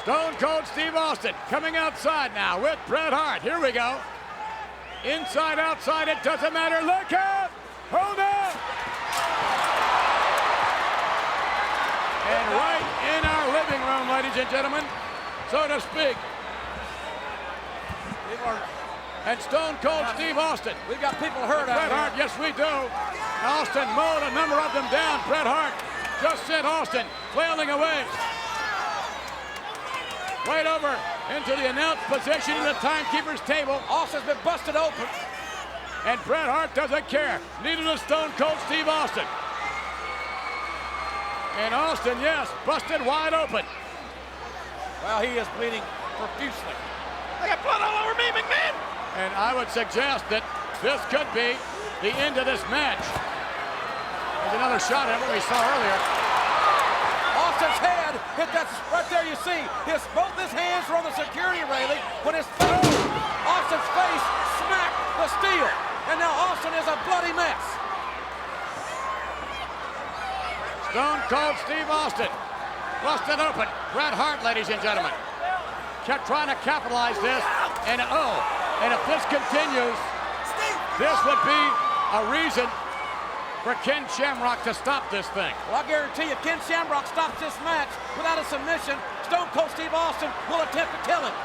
Stone Cold Steve Austin coming outside now with Bret Hart. Here we go. Inside, outside, it doesn't matter. Look out! Hold on! And right in our living room, ladies and gentlemen, so to speak. And Stone Cold Steve Austin. We've got people hurt out Bret Hart, here. yes we do. Austin mowed a number of them down. Bret Hart just sent Austin flailing away. Right over into the announce position in the timekeeper's table. Austin's been busted open. And Bret Hart doesn't care. Neither does Stone Cold Steve Austin. And Austin, yes, busted wide open. Well, he is bleeding profusely. I got blood all over me, McMahon. And I would suggest that this could be the end of this match. There's another shot at what we saw earlier. Austin's head hit that right there. You see, both his hands were on the security railing when his face, Austin's face smacked the steel, and now Austin is a bloody mess. Stone Cold Steve Austin busted open. Bret Hart, ladies and gentlemen, kept trying to capitalize this, and if this continues, this would be a reason for Ken Shamrock to stop this thing. Well, I guarantee you, Ken Shamrock stops this match without a submission. Stone Cold Steve Austin will attempt to kill him.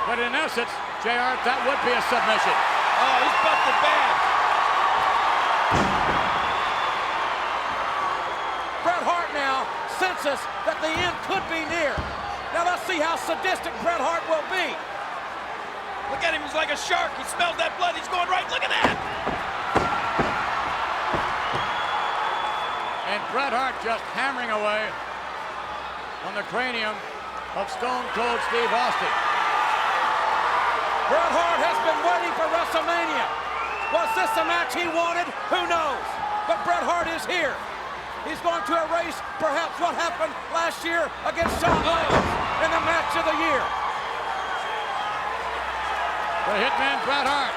But in essence, JR, that would be a submission. Oh, he's busted bad. Bret Hart now senses that the end could be near. Now let's see how sadistic Bret Hart will be. Look at him, he's like a shark. He smells that blood, he's going right. Look at that. And Bret Hart just hammering away on the cranium of Stone Cold Steve Austin. Bret Hart has been waiting for WrestleMania. Was this the match he wanted? Who knows? But Bret Hart is here. He's going to erase perhaps what happened last year against Shawn Michaels in the match of the year. The Hitman Bret Hart.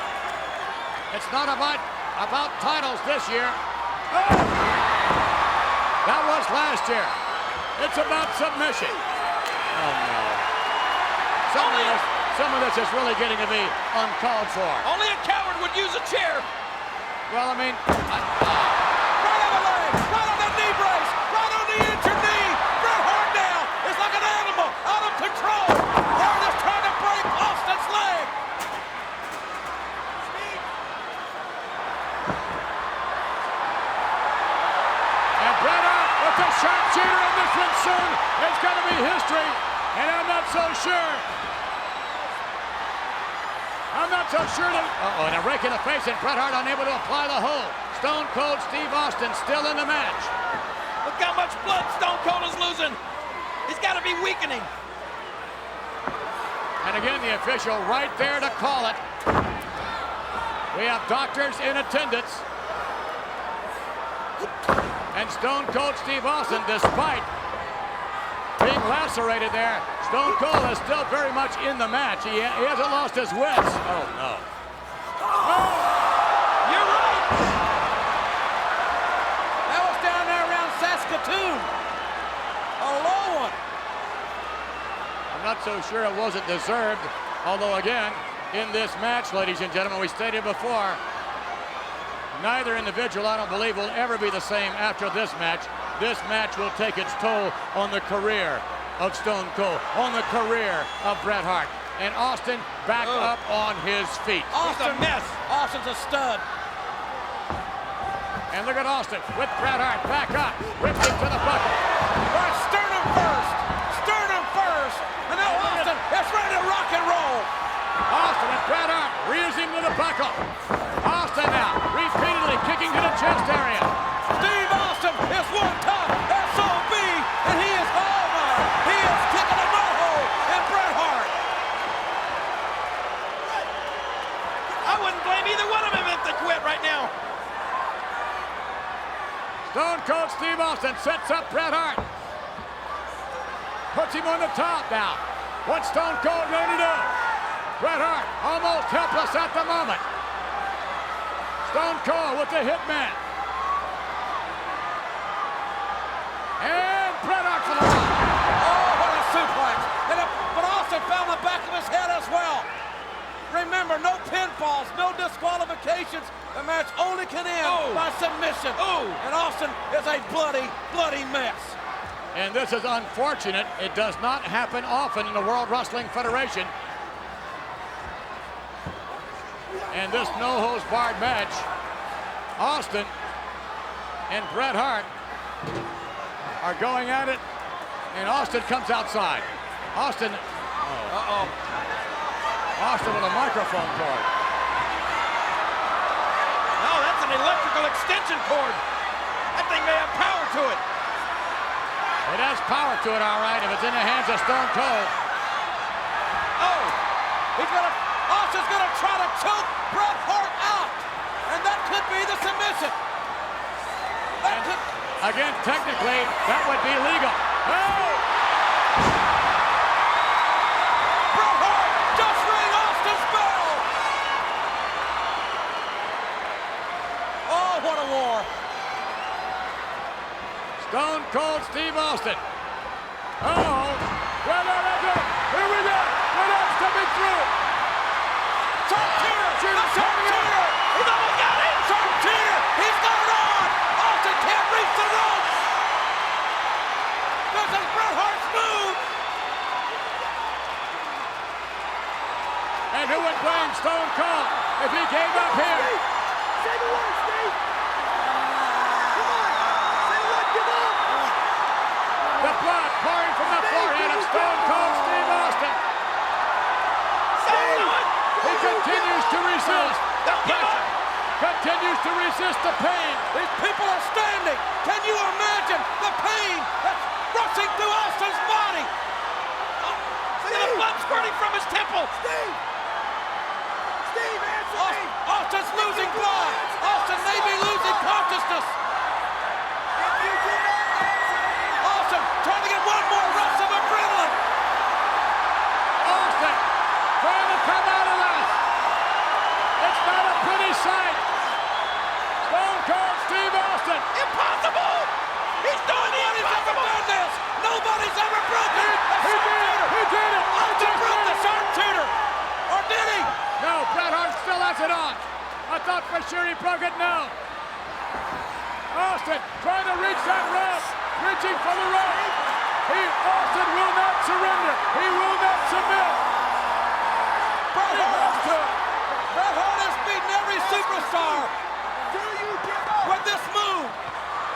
It's not about titles this year. Oh! That was last year. It's about submission. Oh no. Some of this is really getting to be uncalled for. Only a coward would use a chair. Well, I mean, Right on the leg, right on the knee brace, right on the injured knee. Bret Hart now is like an animal, out of control. Hart is trying to break Austin's leg. and Bret Hart with the sharpshooter in this one soon. It's going to be history, and I'm not so sure. And a rake in the face, and Bret Hart unable to apply the hold. Stone Cold Steve Austin still in the match. Look how much blood Stone Cold is losing. He's got to be weakening. And again, the official right there to call it. We have doctors in attendance. And Stone Cold Steve Austin, despite being lacerated there, Stone Cold is still very much in the match. He hasn't lost his wits. Oh, no. Oh! You're right! That was down there around Saskatoon. A low one. I'm not so sure it wasn't deserved. Although, again, in this match, ladies and gentlemen, we stated before, neither individual, I don't believe, will ever be the same after this match. This match will take its toll on the career of Stone Cold, on the career of Bret Hart. And Austin back up on his feet. He's a mess. Austin's a stud. And look at Austin with Bret Hart back up, ripped him to the buckle. Right, sternum first. Sternum first. And now Austin is ready to rock and roll. Austin and Bret Hart rears him to the buckle. Austin now repeatedly kicking to the chest area. Steve Austin is one tough SOB, and he is hard. He is kicking a no-hole in Bret Hart. I wouldn't blame either one of them if they quit right now. Stone Cold Steve Austin sets up Bret Hart. Puts him on the top now. What's Stone Cold going to do? Bret Hart almost helpless at the moment. Stone Cold with the hitman. And Bret Hart for the win. Oh, what a suplex. But Austin found the back of his head as well. Remember, no pinfalls, no disqualifications. The match only can end by submission. And Austin is a bloody, bloody mess. And this is unfortunate. It does not happen often in the World Wrestling Federation. And this no-holds-barred match, Austin and Bret Hart are going at it, and Austin comes outside. Austin, Austin with a microphone cord. No, that's an electrical extension cord. That thing may have power to it. It has power to it, all right, if it's in the hands of Stone Cold. Oh, Austin's gonna try to choke Bret Hart out, and that could be the submission. Again, technically, that would be legal. Oh! Bret Hart just rang Austin's bell. Oh, what a war. Stone Cold Steve Austin. Uh-oh. Well, here we go. Bret Hart's coming through. Sharpshooter. Sharpshooter. He's almost got it. Sharpshooter. He's got it on. Austin can't reach the ropes. This is Bret Hart's move. And who would blame Stone Cold if he gave up here? Say the word, Steve. Come on. Say the word, give up. The blood pouring from the forehead of Stone Cold Steve Austin. He continues to resist. The pressure continues to resist the pain. These people are standing. Can you imagine the pain that's rushing through Austin's body? Look at the blood squirting from his temple. Steve, answer me. Austin's losing blood. Austin may be losing consciousness. If you do not answer me. Austin trying to get one more rush of adrenaline. Austin trying to come out of this. It's not a pretty sight. Stone Cold Steve Austin. Impossible. He's doing the Nobody's ever impossible. done this. Nobody's ever broken a He did it. Austin broke the sharpshooter. Or did he? No, Bret Hart still has it on. I thought for sure he broke it. No. Austin trying to reach that rope. Reaching for the rope. Austin will not surrender. He will not submit. Bret Hart has beaten every superstar Do you give up? with this move.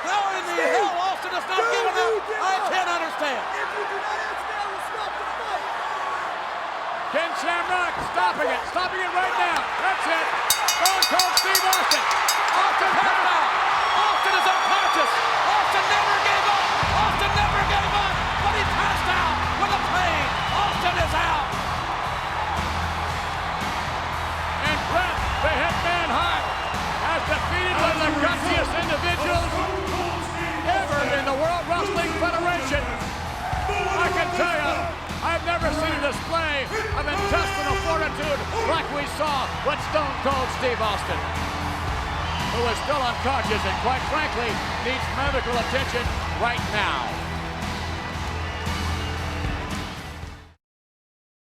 How in the hell Austin has not given up? I can't understand. If you do not answer me, I will stop the fight. Ken Shamrock stopping it right now. That's it. Stone Cold Steve Austin. Austin passed out. Austin is unconscious. Austin never gave up. Austin never gave up. But he passed out with the pain. Austin is out. And Bret, the Hitman Hart, has defeated one of the gutsiest individuals ever in the World Wrestling Federation. I can tell you, I've never seen a display of intestinal fortitude like we saw with Stone Cold Steve Austin, who is still unconscious and quite frankly needs medical attention right now.